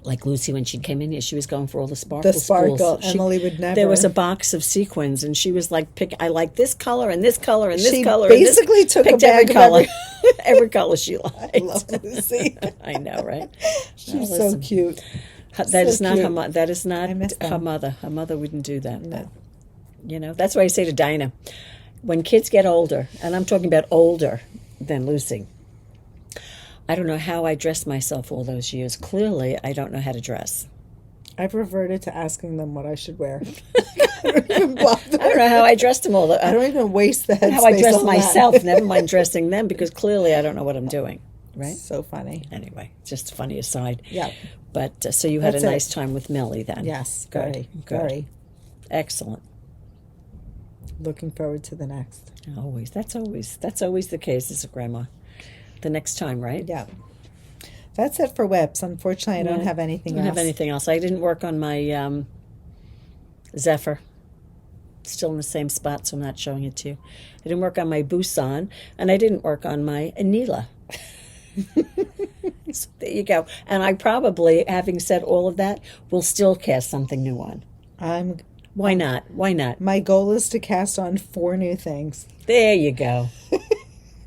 Like Lucy, when she came in here, she was going for all the sparkle. The sparkle. schools. Emily would never. There was a box of sequins, and she was like, I like this color and this color and this She color. basically and this. took a picked bag every of color. Every color she liked. I love Lucy. I know, right? She's Now, so listen, cute. That is so not her. cute. That is not I miss her them. mother. Her mother wouldn't do that. No. You know, that's why I say to Dinah, when kids get older, and I'm talking about older than Lucy, I don't know how I dressed myself all those years. Clearly, I don't know how to dress. I've reverted to asking them what I should wear. I don't even bother. I don't know how I dressed them all. I don't even waste the headspace How I dress on myself, that. never mind dressing them, because clearly I don't know what I'm doing. Right? So funny. Anyway, just a funny aside. Yeah. But so you had That's a it. nice time with Millie then. Yes. Good. Very. Good. Very. Excellent. Looking forward to the next. Always. That's always the case as a grandma. The next time, right? Yeah. That's it for whips. Unfortunately, I don't have anything I don't else. have anything else. I didn't work on my Zephyr. Still in the same spot, so I'm not showing it to you. I didn't work on my Busan, and I didn't work on my Nila. So there you go. And I probably, having said all of that, will still cast something new on. Why not? Why not? My goal is to cast on 4 new things. There you go.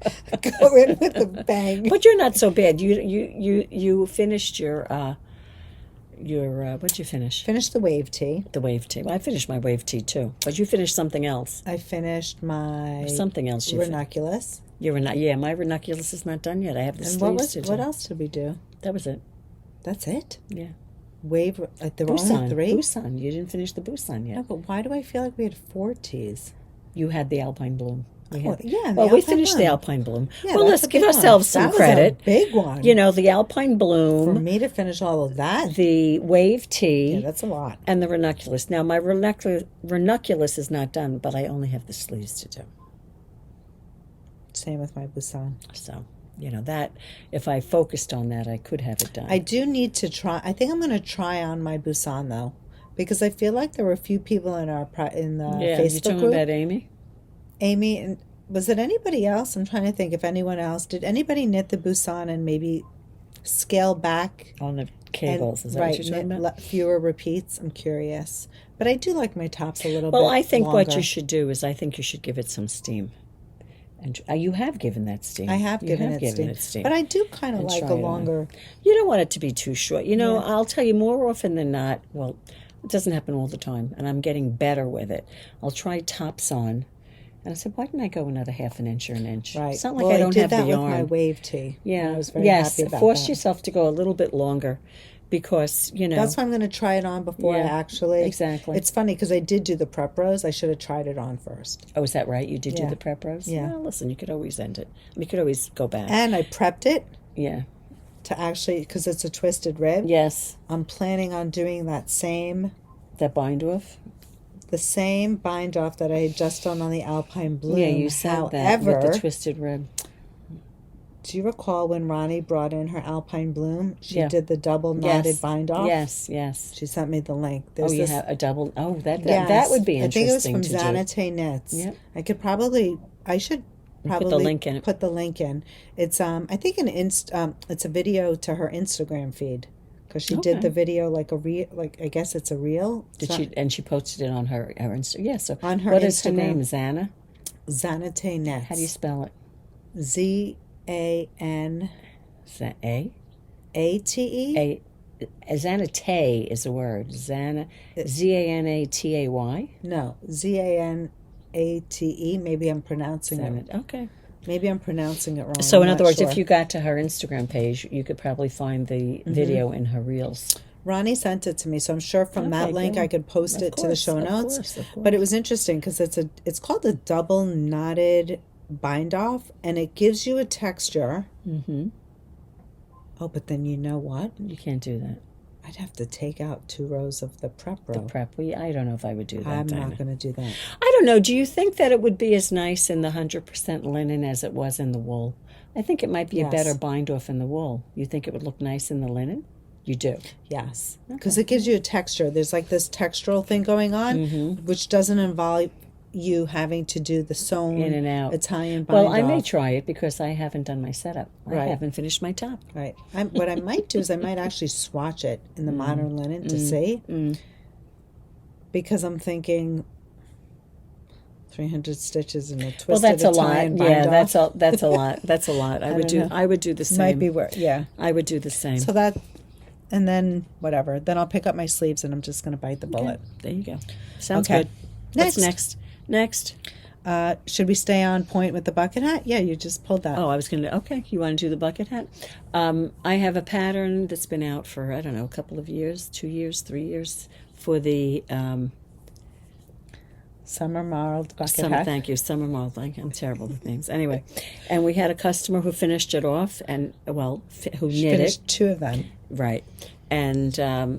Go in with a bang. But you're not so bad. You finished your what'd you finish? Finished the wave tee. The wave tee. Well, I finished my wave tee too. But you finished something else. I finished my Something else you finished. ranunculus. My ranunculus is not done yet. I have the And sleeves to do. what else did we do? That was it. That's it? Yeah. Wave, like there were only 3? Busan. You didn't finish the Busan yet. No, but why do I feel like we had 4 tees? You had the Alpine Bloom. We finished the Alpine Bloom. Yeah, well, let's give ourselves some credit. That was a big one. You know, the Alpine Bloom. For me to finish all of that? The Wave Tee. Yeah, that's a lot. And the Ranunculus. Now, my Ranunculus is not done, but I only have the sleeves to do. Same with my Busan. So, you know, that, if I focused on that, I could have it done. I do need to try. I think I'm going to try on my Busan, though. Because I feel like there were a few people in the Facebook you talking group. About Amy? Amy, and was it anybody else? I'm trying to think if anyone else. Did anybody knit the Busan and maybe scale back? On the cables, is that what you're talking about? Fewer repeats? I'm curious. But I do like my tops a little bit Well, I think longer. what you should do is I think you should give it some steam. And you have given that steam. I have given it steam. But I do kind of like a longer... You don't want it to be too short. You know, I'll tell you more often than not, well, it doesn't happen all the time, and I'm getting better with it. I'll try tops on. And I said, why didn't I go another half an inch or an inch? Right. It's not like I don't have the yarn. I did that with my wave tee. Yeah. I was very happy about force that. yourself to go a little bit longer because, you know. That's why I'm going to try it on before I actually. Exactly. It's funny because I did do the prep rows. I should have tried it on first. Oh, is that right? You did do the prep rows? Yeah. Well, listen, you could always end it. You could always go back. And I prepped it. Yeah. To actually, because it's a twisted rib. Yes. I'm planning on doing that same. That bind off? The same bind off that I had just done on the Alpine Bloom. Yeah, you said that with the twisted rib. Do you recall when Ronnie brought in her Alpine Bloom? She did the double knotted bind off. Yes. She sent me the link. You have a double. Oh, that would be interesting. I think it was from Zanate Knits. Yep. I should probably put the link in. It's I think it's a video to her Instagram feed. Because she did the video like a reel, like I guess it's a reel. Did she? And she posted it on her Instagram. Yeah. So on her what Instagram. Is her name? Xana. Zanate Knits. How do you spell it? ZAN. Is that A? ATE. Zanate is a word. ZANATAY. No, ZANATE. Maybe I'm pronouncing it. Okay. Maybe I'm pronouncing it wrong. So, in other words, if you got to her Instagram page, you could probably find the video in her reels. Ronnie sent it to me, so I'm sure from that link I could post it to the show notes. Of course. But it was interesting because it's called a double knotted bind off, and it gives you a texture. Mm-hmm. Oh, but then you know what? You can't do that. I'd have to take out 2 rows of the prep row. The prep. Well, I don't know if I would do that. I'm not going to do that. I don't know. Do you think that it would be as nice in the 100% linen as it was in the wool? I think it might be a better bind off in the wool. You think it would look nice in the linen? You do? Yes. Because it gives you a texture. There's like this textural thing going on, which doesn't involve you having to do the sewn in and out Italian bind off. Well, I may try it because I haven't done my setup. I haven't finished my top. Right. What I might do is I might actually swatch it in the modern linen to see. Because I'm thinking 300 stitches in a twisted Well, that's a Italian lot. bind Yeah, off. that's a lot. That's a lot. I would do the same. Might be where, I would do the same. So that, and then whatever. Then I'll pick up my sleeves and I'm just going to bite the bullet. There you go. Sounds good. What's next? Should we stay on point with the bucket hat? Yeah, you just pulled that. Oh, I was going to. Okay, you want to do the bucket hat? I have a pattern that's been out for, I don't know, a couple of years, 2 years, 3 years, for the Summer Marled bucket hat. Thank you, Summer Marled. I'm terrible with names. Anyway, and we had a customer who finished it off, and who knit finished it. 2 of them. Right, and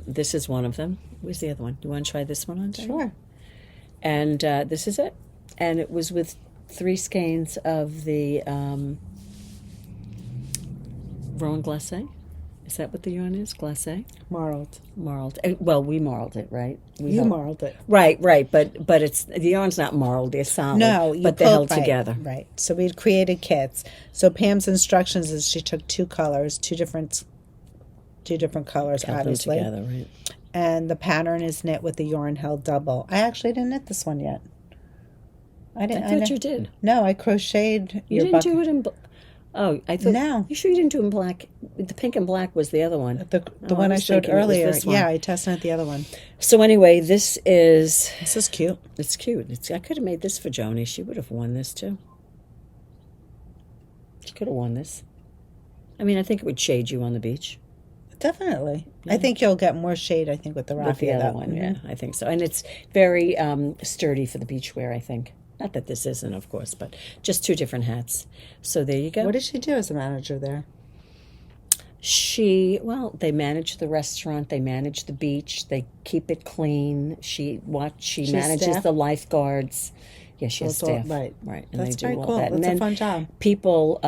this is one of them. Where's the other one? Do you want to try this one on? Sure. And this is it. And it was with 3 skeins of the Rowan Glacé. Is that what the yarn is? Glacé? Marled. Well, we marled it, right? You marled it. Right. But it's the yarn's not marled. They're solid. No, but they're held together. Right. So we had created kits. So Pam's instructions is she took 2 colors, two different colors, Held obviously. them together, right? And the pattern is knit with the yarn held double. I actually didn't knit this one yet. I thought you did. No, I crocheted. You didn't do it in. Oh, I thought. No. You sure you didn't do it in black? The pink and black was the other one. The one I showed earlier. Yeah, I tested the other one. So anyway, this is cute. It's cute. I could have made this for Joni. She would have won this too. She could have won this. I mean, I think it would shade you on the beach. Definitely. I think you'll get more shade, I think, with the raffia. With the other one, yeah, I think so. And it's very sturdy for the beach wear, I think. Not that this isn't, of course, but just two different hats. So there you go. What does she do as a manager there? They manage the restaurant, they manage the beach, they keep it clean. She manages staff? the lifeguards. Yeah, she has staff. Right. And That's they do very all cool. that. That's And a fun job. People,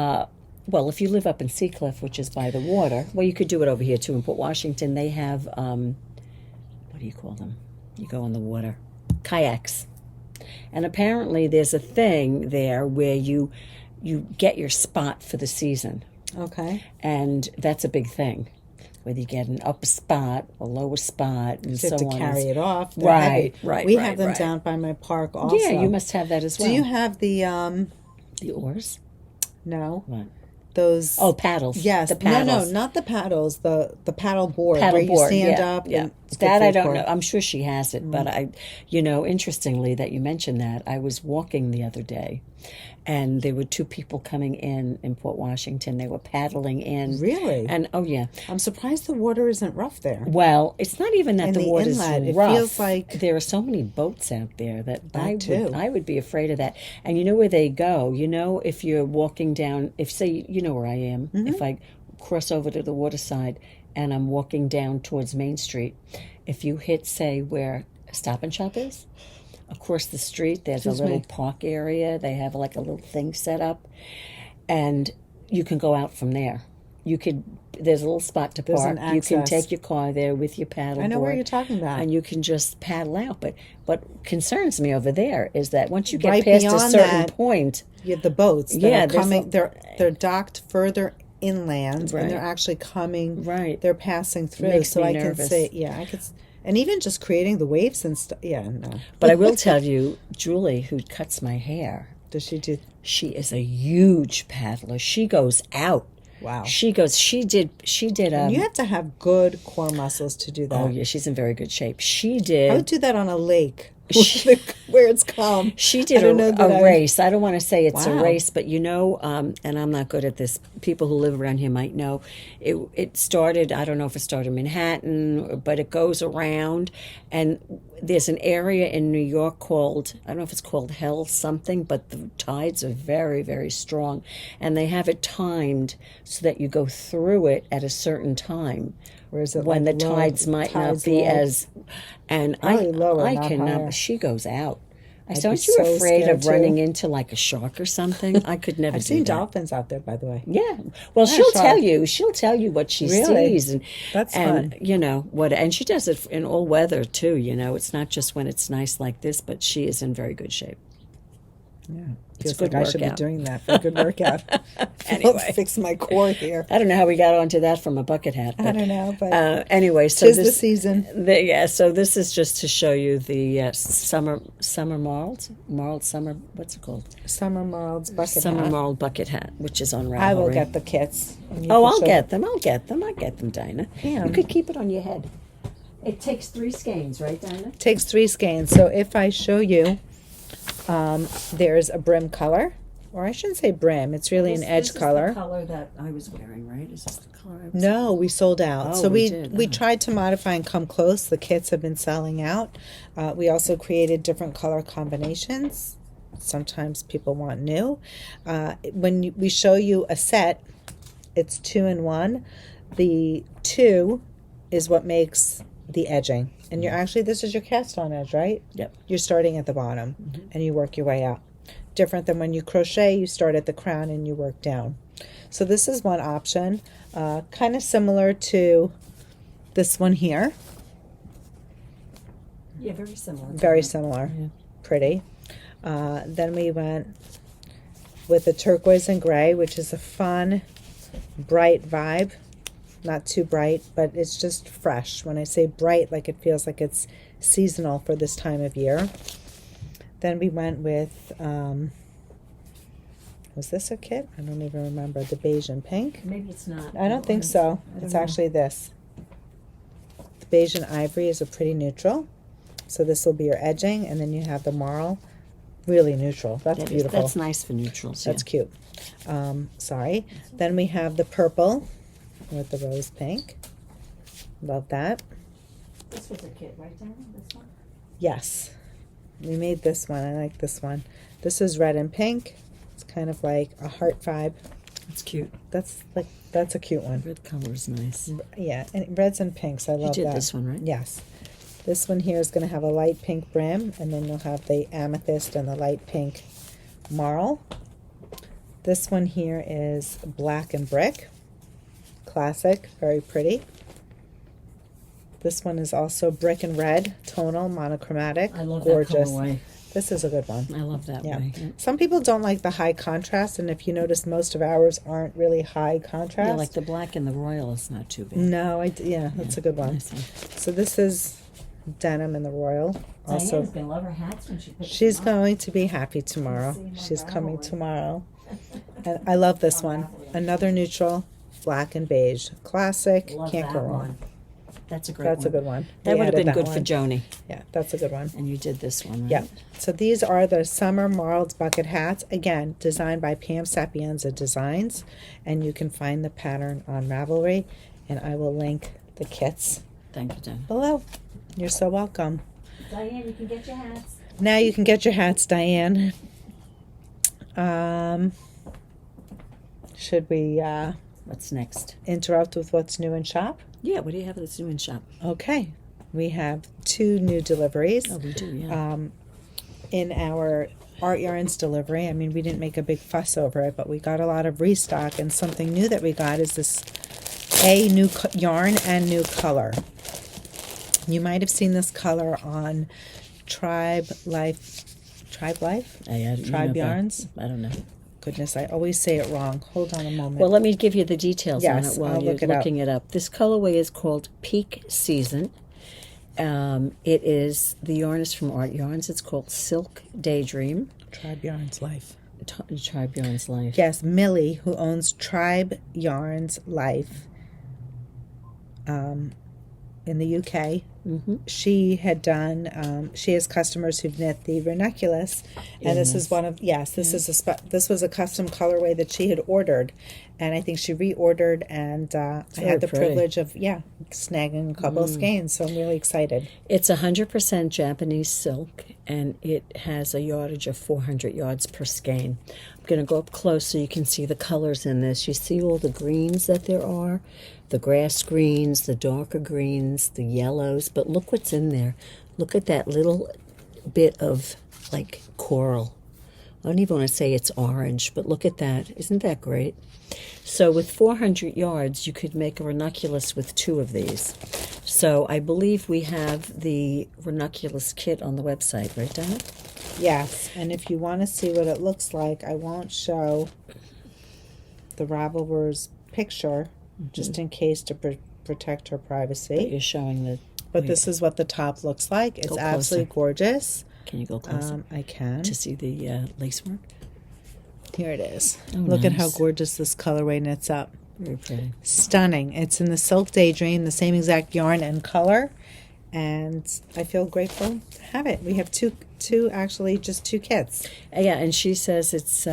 if you live up in Seacliff, which is by the water, you could do it over here too in Port Washington. They have, what do you call them? You go on the water. Kayaks. And apparently there's a thing there where you get your spot for the season. Okay. And that's a big thing. Whether you get an upper spot or lower spot and You have so to on. carry it off. They're Right. We have them down by my park also. Yeah, you must have that as well. Do you have the oars? no. What? Those Paddles. Yes. The paddles. No, not the paddles, the paddle board Paddle where you board, stand yeah, up yeah. and it's That good I for don't core. know. I'm sure she has it, but interestingly that you mentioned that, I was walking the other day and there were two people coming in Port Washington. They were paddling in. Really? And I'm surprised the water isn't rough there. well, it's not even that In the the water's inlet, it rough. feels like- there are so many boats out there that too. I would be afraid of that. And you know where they go? You know, if you're walking down, if say you know where I am, if I cross over to the waterside and I'm walking down towards Main Street, if you hit say where Stop and Shop is, across the street there's a little park area. They have like a little thing set up, and you can go out from there. There's a little spot to There's park. an You can access. take your car there with your paddle. I know where board, you're talking about. and you can just paddle out. But what concerns me over there is that once you get Right past a beyond certain that, point, You have the boats that Yeah, are there's coming. They're docked further inland, Right. and they're actually coming. Right. They're passing through, Makes so me I nervous. can say, I could, and even just creating the waves and stuff. Yeah, no. but I will tell you, Julie, who cuts my hair, Does she do? she is a huge paddler. She goes out. Wow. She did. You have to have good core muscles to do that. Oh yeah, she's in very good shape. She I did. would do that on a lake where it's calm. She I did don't know that a I- race. I don't want to say it's a Wow. race, but and I'm not good at this. People who live around here might know. It started, I don't know if it started in Manhattan, but it goes around. And there's an area in New York called, I don't know if it's called Hell something, but the tides are very, very strong. And they have it timed so that you go through it at a certain time. Or is it When like the low, tides might tides not be low? as, and Probably lower, I not cannot. higher. She goes out. I I'd said, be aren't you so afraid scared, of running too. into like a shark or something? I could never I've do seen that. dolphins out there, by the way. Yeah. Well, Yeah, she'll shark. tell you. She'll tell you what she Really? sees, and That's and fun. you know what. And she does it in all weather too. You know, it's not just when it's nice like this, but she is in very good shape. Yeah, It's feels a good like I should be workout. doing that for a good workout. Anyway. Fix my core here. I don't know how we got onto that from a bucket hat. I But, don't know, but anyway, so tis this the season. So this is just to show you the summer marled summer. What's it called? Summer Marled's bucket Summer hat. marled bucket hat, which is on Ravelry. I will get the kits. and you Oh, can I'll show- get them. I'll get them, Dinah. Pam. You could keep it on your head. It takes 3 skeins, right, Dinah? Takes 3 skeins. So if I show you, there's a brim color, or I shouldn't say brim. It's really an edge color. This is the color that I was wearing, right? Is this the color I was No, we sold out. Oh, So we we did. we Oh. tried to modify and come close. The kits have been selling out. We also created different color combinations. Sometimes people want new. We show you a set, it's 2 in 1. The 2 is what makes the edging. And you're actually, this is your cast on edge, right? Yep. You're starting at the bottom and you work your way out. Different than when you crochet, you start at the crown and you work down. So this is one option, kind of similar to this one here. Yeah, very similar. Very similar. Yeah. Pretty. Then we went with the turquoise and gray, which is a fun, bright vibe. Not too bright, but it's just fresh. When I say bright, like it feels like it's seasonal for this time of year. Then we went with, was this a kit? I don't even remember. The beige and pink? Maybe it's not. I don't think so. I don't It's know. actually this. The beige and ivory is a pretty neutral. So this will be your edging, and then you have the marl. Really neutral. That's That is- beautiful. That's nice for neutrals. That's yeah. cute. Sorry. Then we have the purple with the rose pink. Love that. This was a kit, right, Dina? This one? Yes. We made this one. I like this one. This is red and pink. It's kind of like a heart vibe. It's cute. That's a cute one. Red color is nice. Yeah, and reds and pinks. I love that. You did this one, right? Yes. This one here is going to have a light pink brim, and then you'll have the amethyst and the light pink marl. This one here is black and brick. Classic, very pretty. This one is also brick and red, tonal, monochromatic. I love gorgeous. that colorway. This is a good one. I love that Yeah. way. Some people don't like the high contrast, and if you notice, most of ours aren't really high contrast. Yeah, like the black and the royal is not too bad. No, that's a good one. Nice one. So this is denim in the royal. Also, Diane's gonna love her hats when she puts she's them on. going to be happy tomorrow. See my She's coming Ravelry. tomorrow. And I love this one. Another neutral, black and beige. Classic. Love Can't that go wrong. one. That's a great That's one. a good one. That We would have added been that good for one. Joni. Yeah, that's a good one. And you did this one, right? Yeah. So these are the summer Marled bucket hats. Again, designed by Pam Sapienza Designs. And you can find the pattern on Ravelry. And I will link the kits Thank you, Dina. below. You're so welcome. Diane, you can get your hats. Now you can get your hats, Diane. Should we What's next? interrupt with what's new in shop? Yeah, what do you have that's new in shop? Okay. We have 2 new deliveries. Oh, we do, yeah. In our Art Yarns delivery. I mean, we didn't make a big fuss over it, but we got a lot of restock, and something new that we got is this new yarn and new color. You might have seen this color on Tribe Life? Tribe Yarns? I don't know. Goodness, I always say it wrong. Hold on a moment. Well, let me give you the details on Yes, it while I'll you're look it up. looking it up. This colorway is called Peak Season. It is, the yarn is from Art Yarns. It's called Silk Daydream. Tribe Yarns Life. Tribe Yarns Life. Yes, Millie, who owns Tribe Yarns Life in the UK. Mm-hmm. She had done. She has customers who've knit the Ranunculus, and this is one of this was a custom colorway that she had ordered, and I think she reordered, and I had the pretty. privilege of snagging a couple of skeins, so I'm really excited. It's 100% Japanese silk, and it has a yardage of 400 yards per skein. I'm going to go up close so you can see the colors in this. You see all the greens that there are, the grass greens, the darker greens, the yellows, but look what's in there. Look at that little bit of like coral. I don't even want to say it's orange, but look at that. Isn't that great? So with 400 yards, you could make a ranunculus with 2 of these. So I believe we have the ranunculus kit on the website, right, Dina? Yes, and if you want to see what it looks like, I won't show the Ravelry's picture, just in case to protect her But privacy. you're showing the... But this is what the top looks like. It's Go absolutely closer. gorgeous. Can you go closer I can. to see the lace work? Here it is. Oh, Look at how nice. gorgeous this colorway knits up. Very pretty. Stunning. It's in the Silk Daydream, the same exact yarn and color. And I feel grateful to have it. We have two just 2 kits. Yeah, and she says it's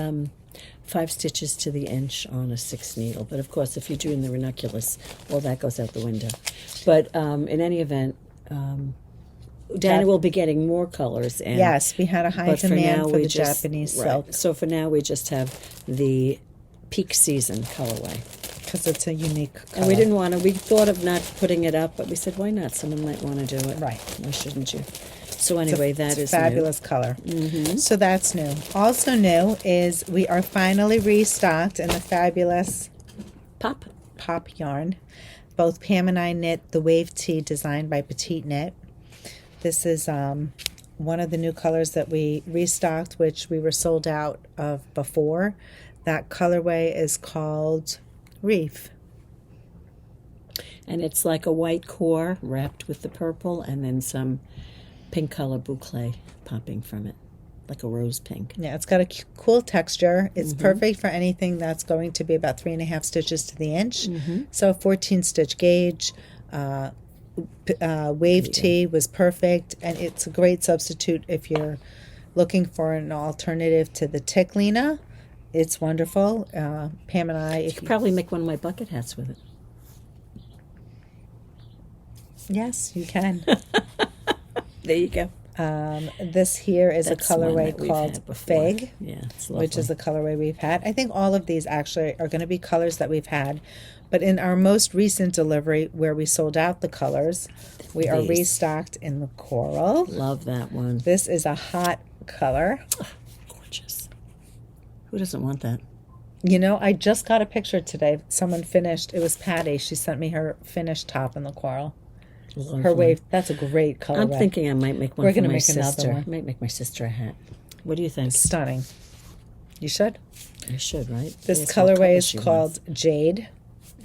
5 stitches to the inch on a 6 needle. But of course, if you're doing the ranunculus, all that goes out the window. But in any event, Dina will be getting more colors in. Yes, we had a high But for demand now, for we the just, Japanese right. silk So for now, we just have the Peak Season colorway. because it's a unique color. And we didn't want to, we thought of not putting it up, but we said, why not? Someone might want to do it. Right. Why shouldn't you? So anyway, that It's is fabulous color. Mm-hmm. So that's new. Also new is we are finally restocked in the fabulous new. Pop. pop yarn. Both Pam and I knit the Wave Tee designed by Petite Knit. This is one of the new colors that we restocked, which we were sold out of before. That colorway is called Reef. And it's like a white core wrapped with the purple and then some pink color boucle popping from it, like a rose pink. Yeah, it's got a cool texture. It's perfect for anything that's going to be about 3.5 stitches to the inch. So 14 stitch gauge. Wave Tee was perfect, and it's a great substitute if you're looking for an alternative to the Ticklina. It's wonderful. Pam and I, You could probably make one of my bucket hats with it. Yes, you can. There you go. This here is That's a one colorway that we've called had before. Fig, Yeah, it's lovely. which is the colorway we've had. I think all of these actually are going to be colors that we've had. But in our most recent delivery, where we sold out the colors, we are These. restocked in the coral. Love that one. This is a hot color. Gorgeous. Who doesn't want that? You know, I just got a picture today. Someone finished. It was Patty. She sent me her finished top in the coral. Lovely. Her wave. That's a great color. I'm thinking I might make one We're for gonna my make another sister. one. I might make my sister a hat. What do you think? Stunning. You should. I should, right? This Yes, what colorway color is she called Jade. wants.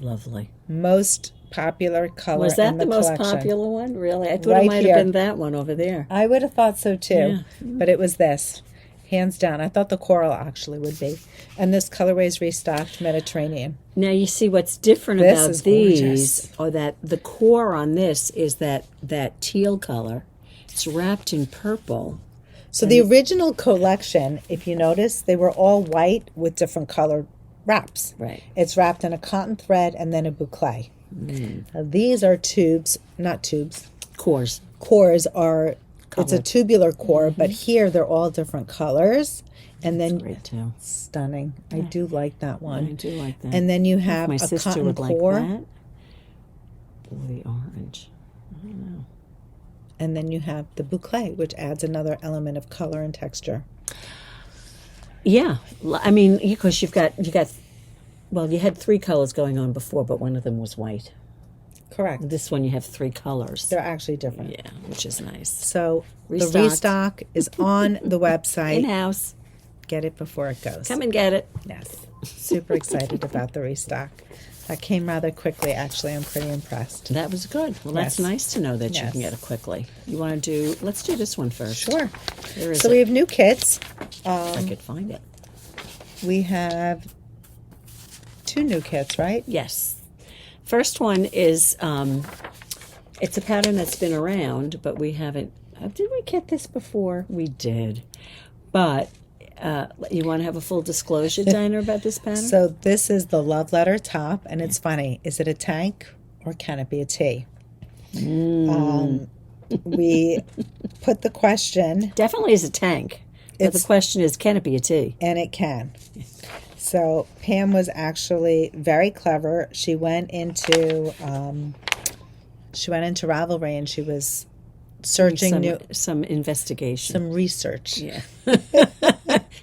Lovely. Most popular color Was that in the most collection. popular one? Really? I thought Right it might here. have been that one over there. I would have thought so too, Yeah. but it was this. Hands down. I thought the coral actually would be. And this colorway is restocked Mediterranean. Now you see what's different This about is these, gorgeous. or that the core on this is that teal color. It's wrapped in purple. So the original collection, if you notice, they were all white with different colored wraps. Right. It's wrapped in a cotton thread and then a boucle. Now, these are tubes, not tubes. Cores. Cores are, it's a Colored. tubular core, but here they're all different colors. And then, Great too. stunning. I do like that I one. do like that. And then you have My a sister cotton would core. like that. Or the orange. I don't know. And then you have the boucle, which adds another element of color and texture. Yeah, I mean, because you got. Well, you had 3 colors going on before, but one of them was white. Correct. This one you have 3 colors. They're actually different. Yeah, which is nice. So the Restocked. restock is on the website. In-house. Get it before it goes. Come and get it. Yes. Super excited about the restock. That came rather quickly, actually. I'm pretty impressed. That was good. Well, that's Yes. nice to know that you Yes. can get it quickly. You want to do, let's do this one first. Sure. Where is So it? we have new kits. I could find it. We have 2 new kits, right? Yes. First one is, it's a pattern that's been around, but we haven't, did we get this before? We did. But you want to have a full disclosure, Dina, about this pattern? So this is the love letter top, and it's funny. Is it a tank or can it be a T? We put the question, Definitely is a tank. But the It's- question is, can it be a T? and it can. So Pam was actually very clever. She went into Ravelry and she was searching Some investigation. some research. Yeah.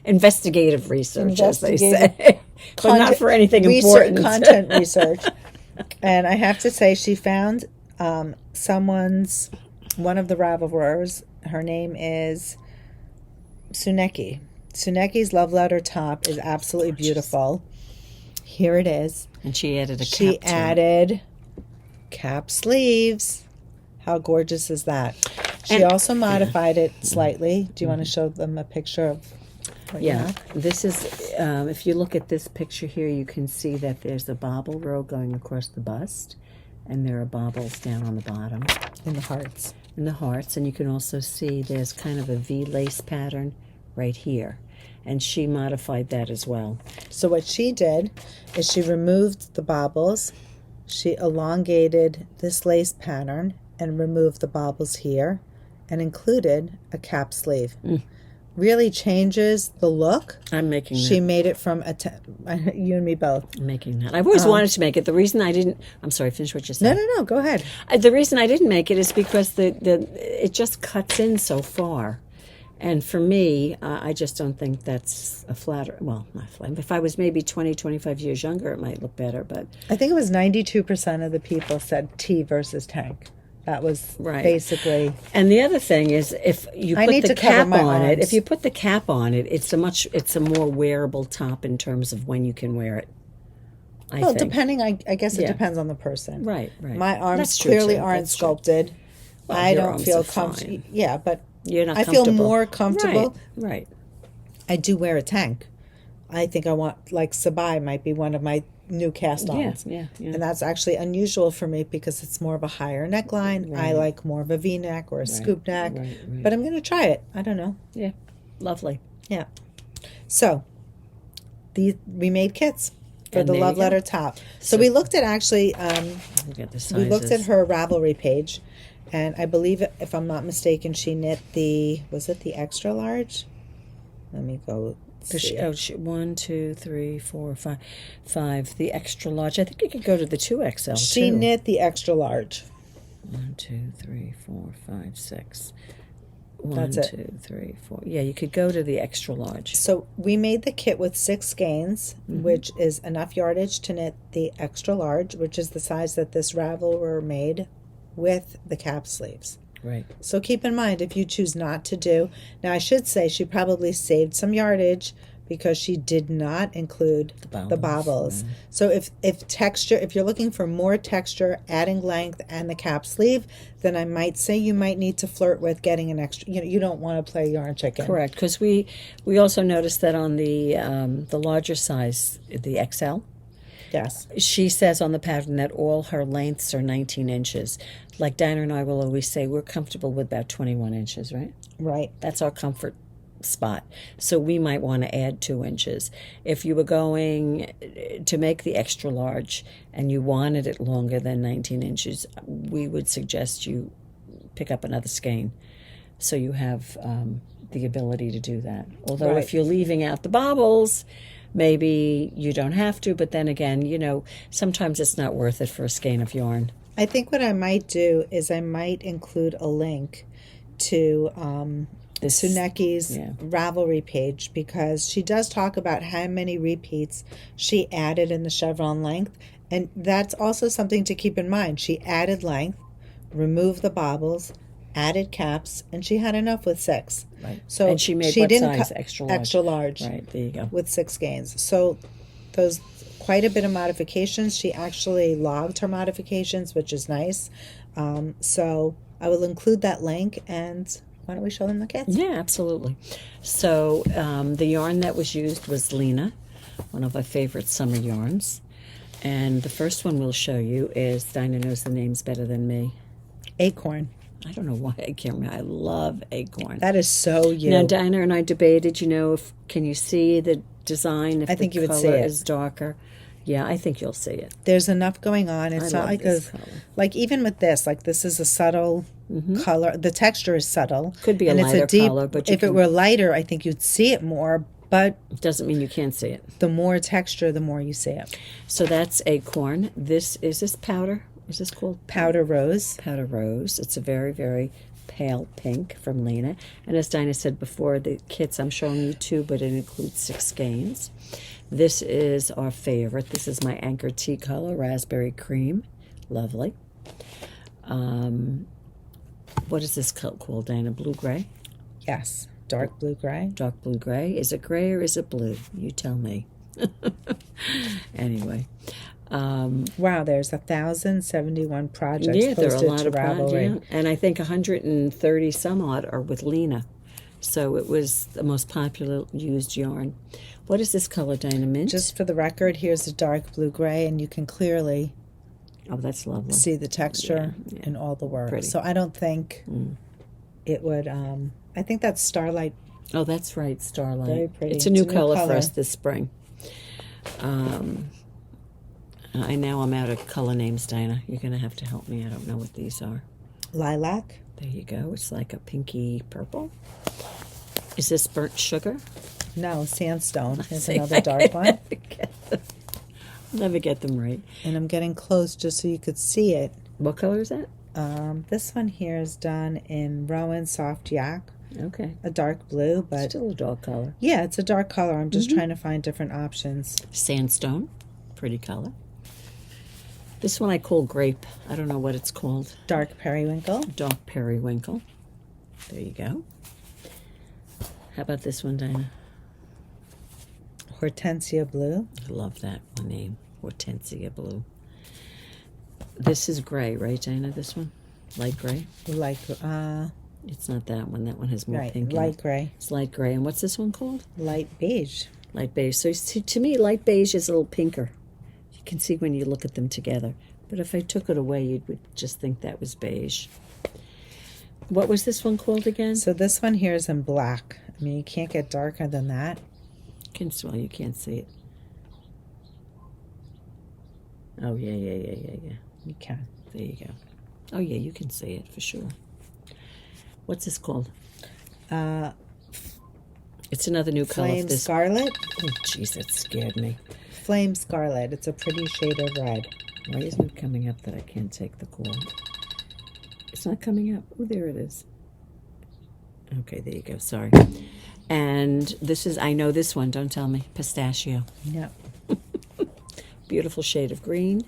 Investigative research, as they Investigative say. But not for anything important. Content research. And I have to say, she found one of the Ravelers. Her name is Tsuneki. Tsuneki's love letter top is absolutely beautiful. Here it is. And she added a cap She to it. added cap sleeves. How gorgeous is that? She And- also modified it slightly. Do you want to show them a picture of what you Yeah, have? this is, if you look at this picture here, you can see that there's a bobble row going across the bust, and there are bobbles down on the bottom In the hearts. in the hearts, and you can also see there's kind of a V-lace pattern right here, and she modified that as well. So what she did is she removed the bobbles. She elongated this lace pattern and removed the bobbles here and included a cap sleeve. Really changes the look. I'm making She that. made it from you and me both. I'm making that. I've always wanted to make it. The reason I didn't, I'm sorry, finish what you're No, saying. no, go ahead. The reason I didn't make it is because it just cuts in so far. And for me, I just don't think that's a flatter. Well, not flatter. If I was maybe 20, 25 years younger, it might look better. But I think it was 92% of the people said T versus tank. That was Right. basically. and the other thing is, if you I put need the to cover cap my on it, arms. if you put the cap on it, it's a more wearable top in terms of when you can wear it. I Well, think. depending, I guess it Yeah. depends on the person. Right. My arms That's true, clearly too. aren't That's true. sculpted. Well, I your don't arms feel are comfortable. fine. Yeah, but You're not I feel comfortable. more comfortable. Right. I do wear a tank. I think I want, like Sabai might be one of my new cast-ons. Yeah. And that's actually unusual for me because it's more of a higher neckline. I Right. like more of a V-neck or a scoop neck. right. But I'm going to try it. I don't know. Yeah. Lovely. Yeah. So, we made kits. for And the there you love go. letter top. So we looked at actually, Look at the we looked at sizes. her Ravelry page, and I believe, if I'm not mistaken, she knit was it the extra large? Let me go see. 1, 2, 3, 4, 5, 5. The extra large. I think you could go to the 2XL She too. knit the extra large. 1, 2, 3, 4, 5, 6. 1, That's it. 2, 3, 4. Yeah, you could go to the extra large. So we made the kit with 6 skeins, which is enough yardage to knit the extra large, which is the size that this Ravelry made with the cap sleeves. Right. So keep in mind, if you choose not to do, now I should say she probably saved some yardage because she did not include the bobbles. So if you're looking for more texture, adding length, and the cap sleeve, then I might say you might need to flirt with getting an extra. You don't want to play yarn chicken. Correct, because we also noticed that on the larger size, the XL, Yes. she says on the pattern that all her lengths are 19 inches. Like Dina and I will always say, we're comfortable with about 21 inches, right? Right. That's our comfort spot. So we might want to add 2 inches. If you were going to make the extra large and you wanted it longer than 19 inches, we would suggest you pick up another skein so you have the ability to do that. Although Right. if you're leaving out the bobbles, maybe you don't have to, but then again, sometimes it's not worth it for a skein of yarn. I think what I might do is I might include a link to Tsuneki's Ravelry page, because she does talk about how many repeats she added in the chevron length, and that's also something to keep in mind. She added length, removed the bobbles, added caps, and she had enough with 6. Right. So and she made what size? Extra large. Extra large. Right, there you go. With 6 skeins. So those quite a bit of modifications. She actually logged her modifications, which is nice. So I will include that link, and why don't we show them the kits? Yeah, absolutely. So the yarn that was used was Lina, one of our favorite summer yarns. And the first one we'll show you is, Dina knows the names better than me. Acorn. I don't know why I can't remember. I love acorn. That is so you. Now, Dina and I debated, can you see the design if I think the you would see color it. is darker? Yeah, I think you'll see it. There's enough going on. It's I not love like this color. like even with this, like this is a subtle color. The texture is subtle. Could be a and lighter it's a deep, color, but if it were lighter, I think you'd see it more. But it doesn't mean you can't see it. The more texture, the more you see it. So that's acorn. This powder. Is this called Powder rose? Powder rose. It's a very, very pale pink from Lina. And as Dina said before, the kits I'm showing you 2, but it includes 6 skeins. This is our favorite. This is my Anchor Tea color, raspberry cream. Lovely. What is this called, Dina? Blue gray? Yes. Dark blue gray. Dark blue gray. Is it gray or is it blue? You tell me. Anyway. Wow, there's 1,071 projects Yeah, there are a posted lot to of projects. Ravelry. Yeah. And I think 130 some odd are with Lina. So it was the most popular used yarn. What is this color, Dina? Mint? Just for the record, here's a dark blue gray, and you can clearly that's lovely. see the texture in all the work. Pretty. So I don't think it would. I think that's Starlight. Oh, that's right, Starlight. Very pretty. It's a new color for us this spring. I'm out of color names, Dina. You're going to have to help me. I don't know what these are. Lilac. There you go. It's like a pinky purple. Is this burnt sugar? No, sandstone is another dark one. Never get them right. And I'm getting close just so you could see it. What color is that? This one here is done in Rowan Soft Yak. Okay. A dark blue, but Still a dark color. yeah, it's a dark color. I'm just trying to find different options. Sandstone. Pretty color. This one I call grape. I don't know what it's called. Dark periwinkle. Dark periwinkle. There you go. How about this one, Dina? Hortensia blue. I love that name. Hortensia blue. This is gray, right, Dina? This one? Light gray? Light, It's not that one. That one has more right, pink in light it. gray. It's light gray. And what's this one called? Light beige. Light beige. So to me, light beige is a little pinker. You can see when you look at them together. But if I took it away, you would just think that was beige. What was this one called again? So this one here is in black. I mean, you can't get darker than that. You can't see it. Oh, yeah. You can. There you go. Oh, yeah, you can see it for sure. What's this called? It's another new color. Flame Scarlet. Oh, jeez, that scared me. Flame Scarlet. It's a pretty shade of red. Why isn't it coming up that I can't take the call? It's not coming up. Oh, there it is. Okay, there you go. Sorry. And this is, I know this one. Don't tell me. Pistachio. Yep. Beautiful shade of green.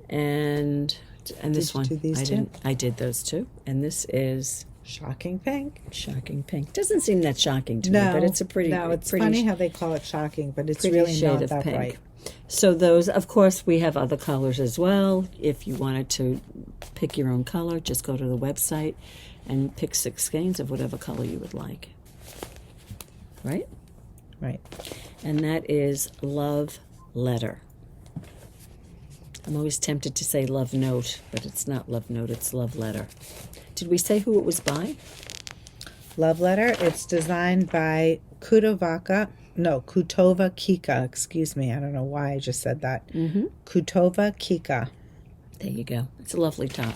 And this one. Did you do these two? I did those two. And this is Shocking pink. shocking pink. Doesn't seem that shocking to me, but it's a pretty. No, it's pretty funny how they call it shocking, but it's pretty really shade not of that pink. bright. So those, of course, we have other colors as well. If you wanted to pick your own color, just go to the website and pick 6 skeins of whatever color you would like. Right? Right. And that is Love Letter. I'm always tempted to say Love Note, but it's not Love Note, it's Love Letter. Did we say who it was by? Love Letter. It's designed by Kutova Kika. Excuse me. I don't know why I just said that. Kutova Kika. There you go. It's a lovely top.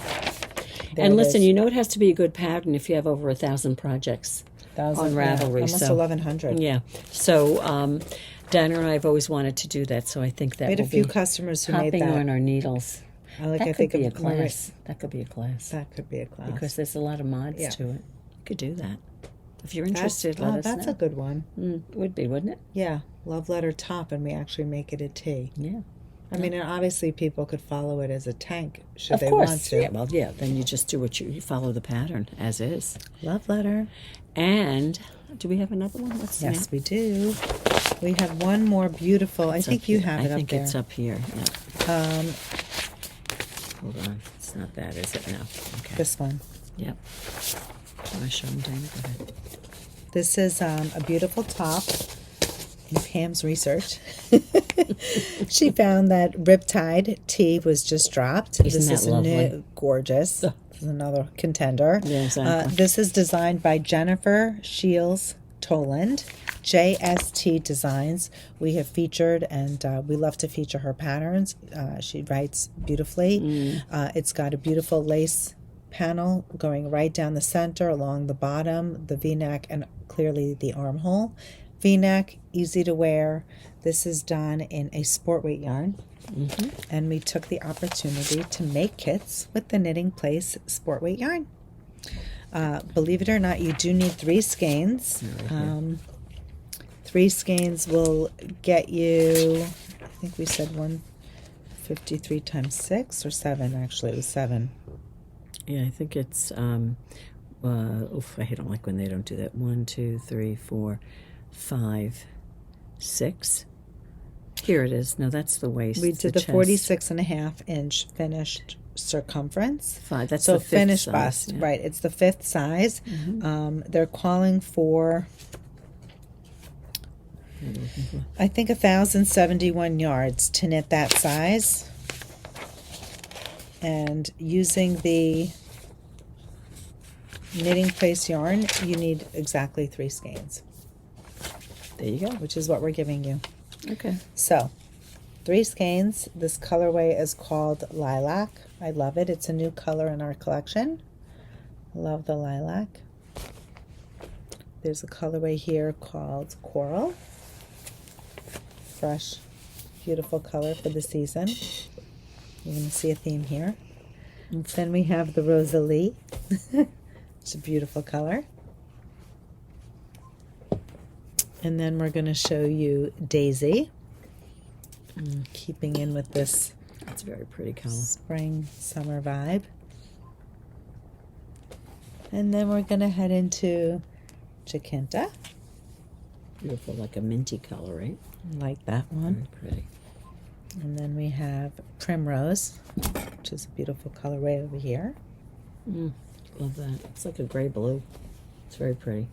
There And it listen, is. you know it has to be a good pattern if you have over 1,000 projects on Ravelry. Almost so 1,100. yeah. So Dina and I have always wanted to do that. So I think that We had will a few be customers who made hopping that. on our needles. I That could think be a of Marie- class. That could be a class. That could be a class. Because there's a lot of mods Yeah. to it. You could do that. If you're interested, let us that's know. a good one. Would be, wouldn't it? Yeah. Love Letter top, and we actually make it a T. Yeah. I mean, and obviously people could follow it as a tank should Of they course. want to. Yeah, well, yeah. Then you just do what you follow the pattern as is. Love Letter. And do we have another one? What's the Yes, we do. We have one more beautiful. I name? think you have it I up think there. it's up here. Yeah. Hold on. It's not that, is it? No. Okay. This one. Yep. Want to show them, Dina? Go ahead. This is a beautiful top. In Pam's research, she found that Riptide tea was just dropped. Isn't this that is lovely? Gorgeous. This is another contender. Yeah, exactly. This is designed by Jennifer Shiels Toland, JST Designs. We have featured, and we love to feature her patterns. She writes beautifully. It's got a beautiful lace panel going right down the center, along the bottom, the V-neck, and clearly the armhole. V-neck, easy to wear. This is done in a sport weight yarn. And we took the opportunity to make kits with the Knitting Place sport weight yarn. Believe it or not, you do need 3 skeins. 3 skeins will get you, I think we said 153 times 6 or 7, actually it was 7. Yeah, I think it's, I don't like when they don't do that. 1, 2, 3, 4, 5, 6. Here it is. No, that's the waist. We did the chest. 46.5-inch finished circumference. 5. That's So the fifth finished size, bust, yeah. right? It's the 5th size. They're calling for, What are you looking for? I think, 1,071 yards to knit that size. And using the Knitting Place yarn, you need exactly 3 skeins, There you go. which is what we're giving you. Okay. So, 3 skeins. This colorway is called Lilac. I love it. It's a new color in our collection. Love the lilac. There's a colorway here called Coral. Fresh, beautiful color for the season. You're going to see a theme here. And then we have the Rosalie. It's a beautiful color. And then we're going to show you Daisy. Keeping in with this That's a very pretty color. spring, summer vibe. And then we're going to head into Jacinta. Beautiful, like a minty color, right? Like that one. Very pretty. And then we have Primrose, which is a beautiful colorway over here. Love that. It's like a gray blue. It's very pretty.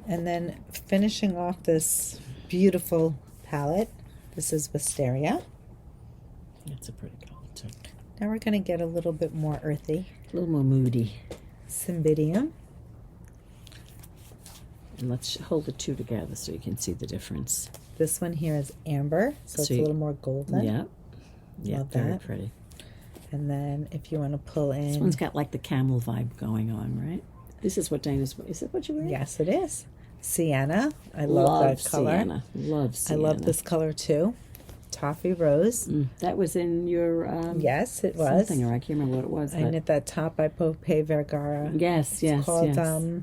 And then finishing off this beautiful palette, this is Wisteria. It's a pretty color, too. Now we're going to get a little bit more earthy. A little more moody. Cymbidium. And let's hold the two together so you can see the difference. This one here is amber, so it's a Sweet. little more golden. Yeah. Yeah, Love very that. pretty. And then if you want to pull in... This one's got like the camel vibe going on, right? This is what Dana's... Is that what you're wearing? Yes, it is. Sienna. I love that color. Sienna. Love Sienna. I love this color too. Toffee rose. That was in your... Yes, it was. Something, or I can't remember what it was. I knit that top by Pope Vergara. Yes, It's called, yes.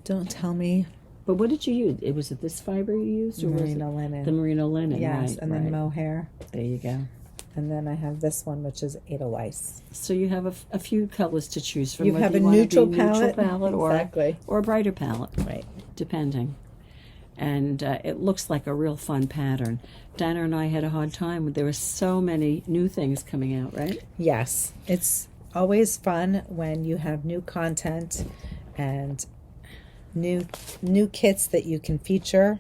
don't tell me. But what did you use? Was it this fiber you used? Or Merino was it linen. the merino linen, Yes, right. and then right. mohair. There you go. And then I have this one, which is Edelweiss. So you have a few colors to choose from. You whether have a wanna be neutral neutral palette. palette Exactly. or a brighter palette, Right. depending. And it looks like a real fun pattern. Dana and I had a hard time. There were so many new things coming out, right? Yes. It's always fun when you have new content and new kits that you can feature.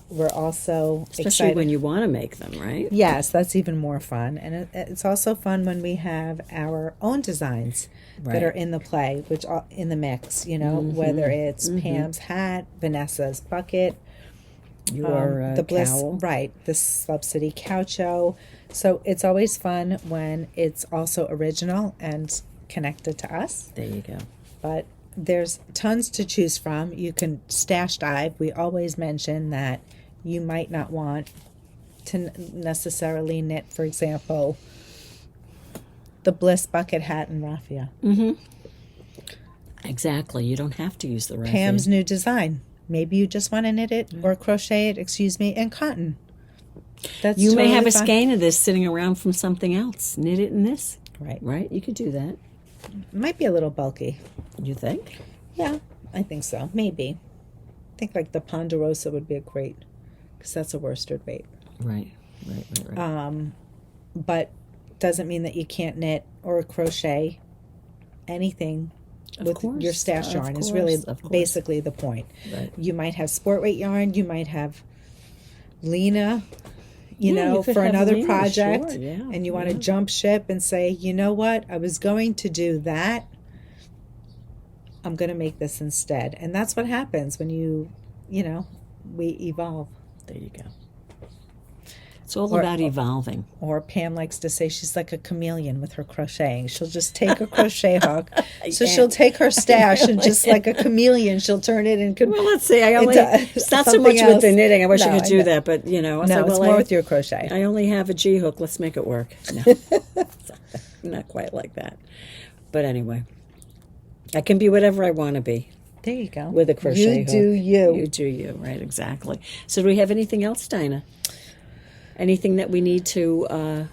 We're also Especially excited. when you want to make them, right? Yes, that's even more fun. And it's also fun when we have our own designs that are in the play, which are in the mix, whether it's Pam's hat, Vanessa's bucket, Your the Bliss, cowl. right, the Slub City Caucho. So it's always fun when it's also original and connected to us. There you go. But there's tons to choose from. You can stash dive. We always mention that you might not want to necessarily knit, for example, the Bliss bucket hat and raffia. Exactly. You don't have to use the raffia. Pam's new design. Maybe you just want to knit it or crochet it, in cotton. That's You may totally have a fine. skein of this sitting around from something else. Knit it in this. Right. Right? You could do that. It might be a little bulky. You think? Yeah, I think so. Maybe. I think like the Ponderosa would be a great, because that's a worsted weight. Right. But doesn't mean that you can't knit or crochet anything with course, your stash of yarn is course, really of course. basically the point. Right. You might have sport weight yarn, you might have Lena, you could for have another Lena, project, sure, yeah, and you want to yeah. jump ship and say, you know what, I was going to do that, I'm going to make this instead. And that's what happens when we evolve. There you go. It's all about evolving. Or Pam likes to say she's like a chameleon with her crocheting. She'll just take a crochet hook. So she'll take her stash and just like a chameleon, she'll turn it and Well, let's see. It's not so something much with else. the knitting. I wish I No, could do know. that, but I was No, like, it's well, more with your crochet. I only have a G hook. Let's make it work. No, not quite like that. But anyway, I can be whatever I want to be There you go. with a crochet hook. do you. You do you. Right, exactly. So do we have anything else, Dinah? Anything that we need to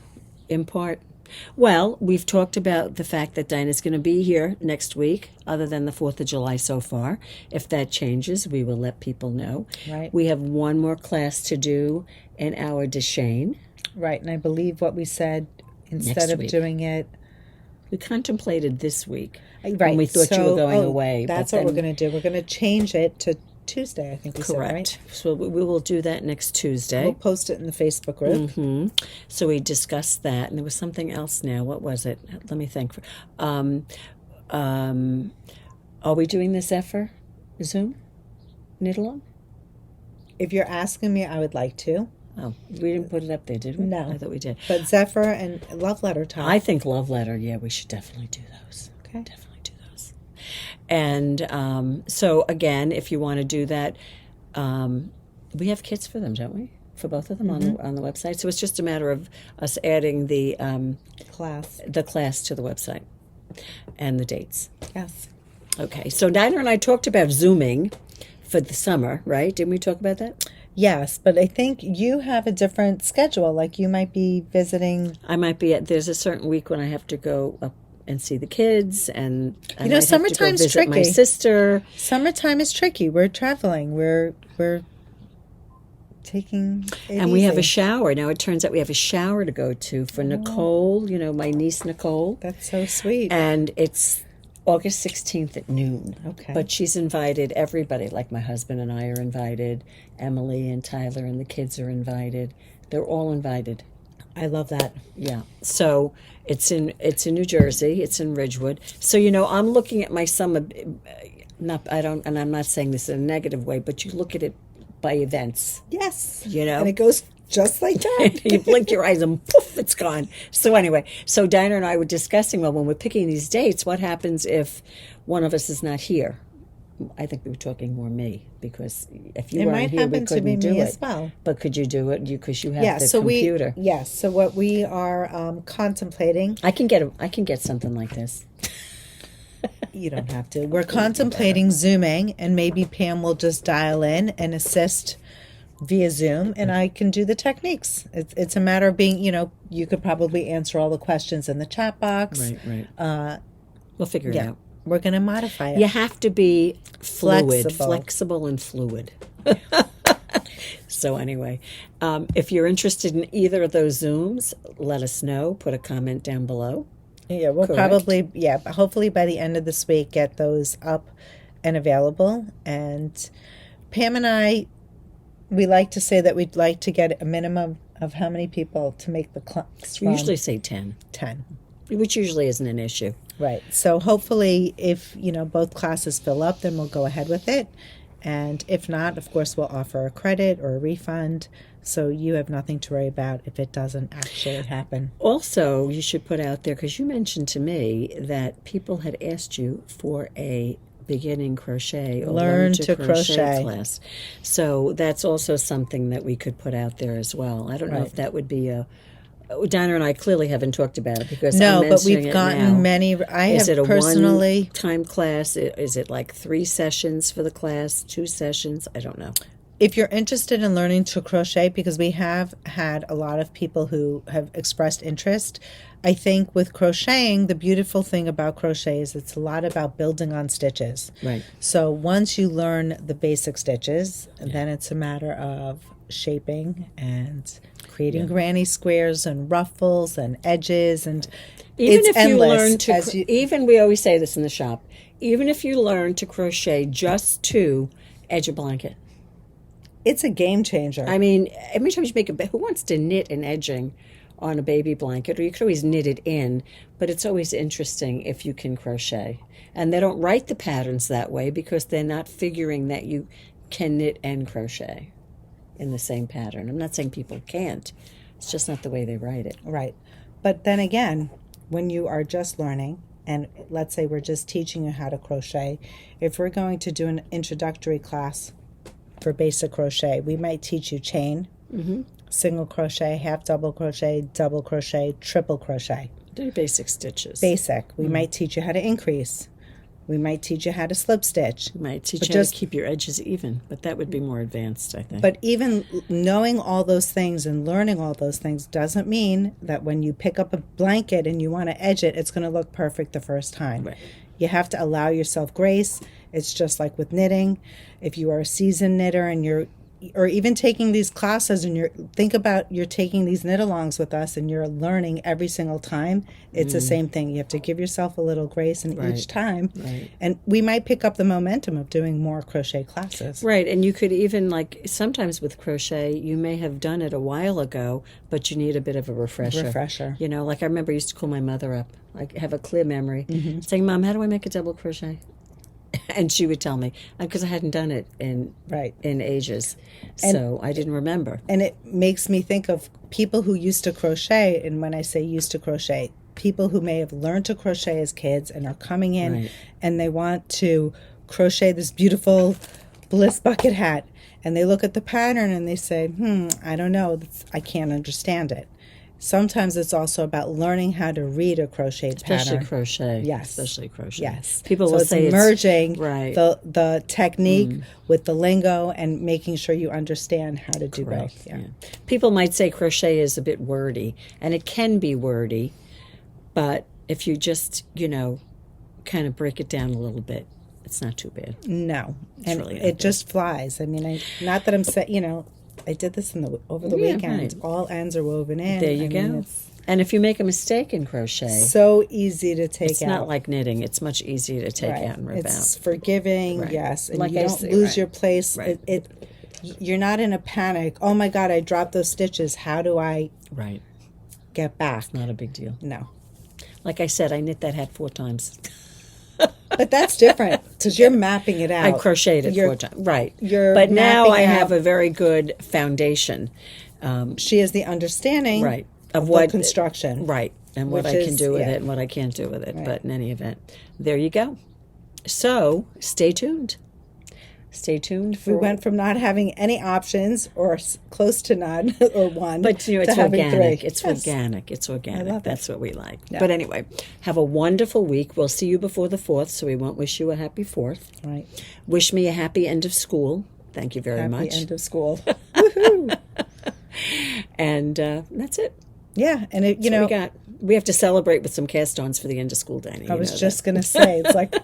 impart? Well, we've talked about the fact that Dinah's going to be here next week, other than the 4th of July so far. If that changes, we will let people know. Right. We have one more class to do in our Deshane. Right, and I believe what we said, instead Next of week. doing it... We contemplated this week. Right. When we thought you were going away. That's but what we're then- going to do. We're going to change it to Tuesday, I think we Correct. said, right? So we will do that next Tuesday. We'll post it in the Facebook group. So we discussed that, and there was something else now. What was it? Let me think. Are we doing this Zephyr Zoom knit along? If you're asking me, I would like to. Oh, we didn't put it up there, did we? No. I thought we did. But Zephyr and Love Letter Talk. I think Love Letter. Yeah, we should definitely do those. Okay. Definitely do those. And so again, if you want to do that, we have kits for them, don't we? For both of them on the website. So it's just a matter of us adding the class. class to the website and the dates. Yes. Okay, so Dinah and I talked about Zooming for the summer, right? Didn't we talk about that? Yes, but I think you have a different schedule. Like you might be visiting. I might be there's a certain week when I have to go up and see the kids, and I You know, might have to go summertime's visit my tricky. sister. Summertime is tricky. We're traveling. We're taking it And we have a easy. shower. Now it turns out we have a shower to go to for Nicole, my niece Nicole. That's so sweet. And it's August 16th at noon. Okay. But she's invited everybody, like my husband and I are invited, Emily and Tyler and the kids are invited. They're all invited. I love that. Yeah. So it's in New Jersey. It's in Ridgewood. So I'm looking at my summer. And I'm not saying this in a negative way, but you look at it by events. Yes. You know? And it goes just like that. You blink your eyes and poof, it's gone. So anyway, so Dinah and I were discussing, well, when we're picking these dates, what happens if one of us is not here? I think we were talking more me, because if you It weren't might here, we happen to couldn't be do me it. as well. But could you do it? Because you have the so computer. So what we are contemplating. I can get something like this. You don't have to. We're contemplating Zooming, and maybe Pam will just dial in and assist via Zoom, and I can do the techniques. It's a matter of being, you could probably answer all the questions in the chat box. Right. We'll figure it out. We're going to modify it. You have to be fluid, Flexible. flexible and fluid. So anyway, if you're interested in either of those Zooms, let us know. Put a comment down below. Yeah, we'll probably, hopefully by the end of this week, get those up and available. And Pam and I, we like to say that we'd like to get a minimum of how many people to make the class. We usually say 10. 10. Which usually isn't an issue. Right. So hopefully if, both classes fill up, then we'll go ahead with it. And if not, of course, we'll offer a credit or a refund. So you have nothing to worry about if it doesn't actually happen. Also, you should put out there, because you mentioned to me that people had asked you for a beginning crochet or learn to crochet class. So that's also something that we could put out there as well. I don't know if that would be Dina and I clearly haven't talked about it, because no, I'm but we've it gotten now. many. Is it a personally one-time class? Is it like 3 sessions for the class, 2 sessions? I don't know. If you're interested in learning to crochet, because we have had a lot of people who have expressed interest, I think with crocheting, the beautiful thing about crochet is it's a lot about building on stitches. Right. So once you learn the basic stitches, then it's a matter of shaping and creating granny squares and ruffles and edges, and even it's if endless. You learn to, even we always say this in the shop, even if you learn to crochet just to edge a blanket, it's a game changer. I mean, every time you make who wants to knit an edging on a baby blanket? Or you could always knit it in, but it's always interesting if you can crochet. And they don't write the patterns that way because they're not figuring that you can knit and crochet in the same pattern. I'm not saying people can't. It's just not the way they write it. Right. But then again, when you are just learning, and let's say we're just teaching you how to crochet, if we're going to do an introductory class for basic crochet, we might teach you chain, single crochet, half double crochet, triple crochet. They're basic stitches. Basic. We might teach you how to increase. We might teach you how to slip stitch. We might teach you how to keep your edges even, but that would be more advanced, I think. But even knowing all those things and learning all those things doesn't mean that when you pick up a blanket and you want to edge it, it's going to look perfect the first time. Right. You have to allow yourself grace. It's just like with knitting. If you are a seasoned knitter and or even taking these classes and you're taking these knit-alongs with us and you're learning every single time, it's the same thing. You have to give yourself a little grace in each time. Right. And we might pick up the momentum of doing more crochet classes. Right, and you could even, like, sometimes with crochet, you may have done it a while ago, but you need a bit of a refresher. You know, like I remember I used to call my mother up. I have a clear memory, saying, "Mom, how do I make a double crochet?" And she would tell me, because I hadn't done it in ages, so I didn't remember. And it makes me think of people who used to crochet, and when I say used to crochet, people who may have learned to crochet as kids and are coming in and they want to crochet this beautiful Bliss bucket hat, and they look at the pattern and they say, I don't know, I can't understand it. Sometimes it's also about learning how to read a crocheted pattern. Especially crochet. Yes. Especially crochet. Yes. People so will it's say merging right. the technique with the lingo and making sure you understand how to do both. Yeah. People might say crochet is a bit wordy, and it can be wordy, but if you just, kind of break it down a little bit, it's not too bad. No. And really it just flies. I mean, not that I'm saying, I did this over the weekend. Right. All ends are woven in. There you go. And if you make a mistake in crochet, so easy to take out. It's not like knitting. It's much easier to take out and rip out. It's forgiving, yes. And like you don't lose your place. Right. You're not in a panic. Oh, my God, I dropped those stitches. How do I get back? It's not a big deal. No. Like I said, I knit that hat 4 times. But But that's different because you're mapping it out. I crocheted it You're- 4 times. Right. you're But now mapping I out- have a very good foundation. She has the understanding Right. of what construction. Right. And what Which I can is- do with yeah. it and what I can't do with it. But in any event, there you go. So stay tuned. Stay tuned for We went from not having any options or close to none or one, But you know, to it's having organic. 3. It's Yes. organic. It's organic. love it. That's what we like. But anyway, have a wonderful week. We'll see you before the 4th, so we won't wish you a happy 4th. Right. Wish me a happy end of school. Thank you very Happy much. end of school. Woohoo! And that's it. Yeah, and it, So we have to celebrate with some cast-ons for the end of school, Danny. I was just going to say, it's like,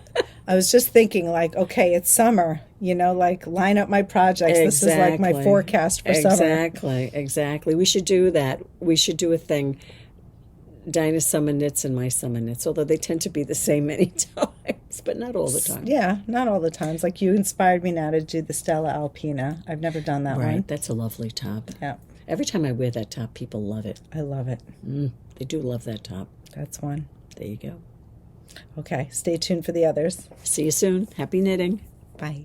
I was just thinking, like, okay, it's summer, like line up my projects. This is like my forecast for summer. Exactly. We should do that. We should do a thing. Dinah's summer knits and my summer knits, although they tend to be the same many times, but not all the time. Yeah, not all the times. Like you inspired me now to do the Stella Alpina. I've never done that Right. one. That's a lovely top. Yeah, Every time I wear that top, people love it. I love it. They do love that top. That's one. There you go. Okay, stay tuned for the others. See you soon. Happy knitting. Bye.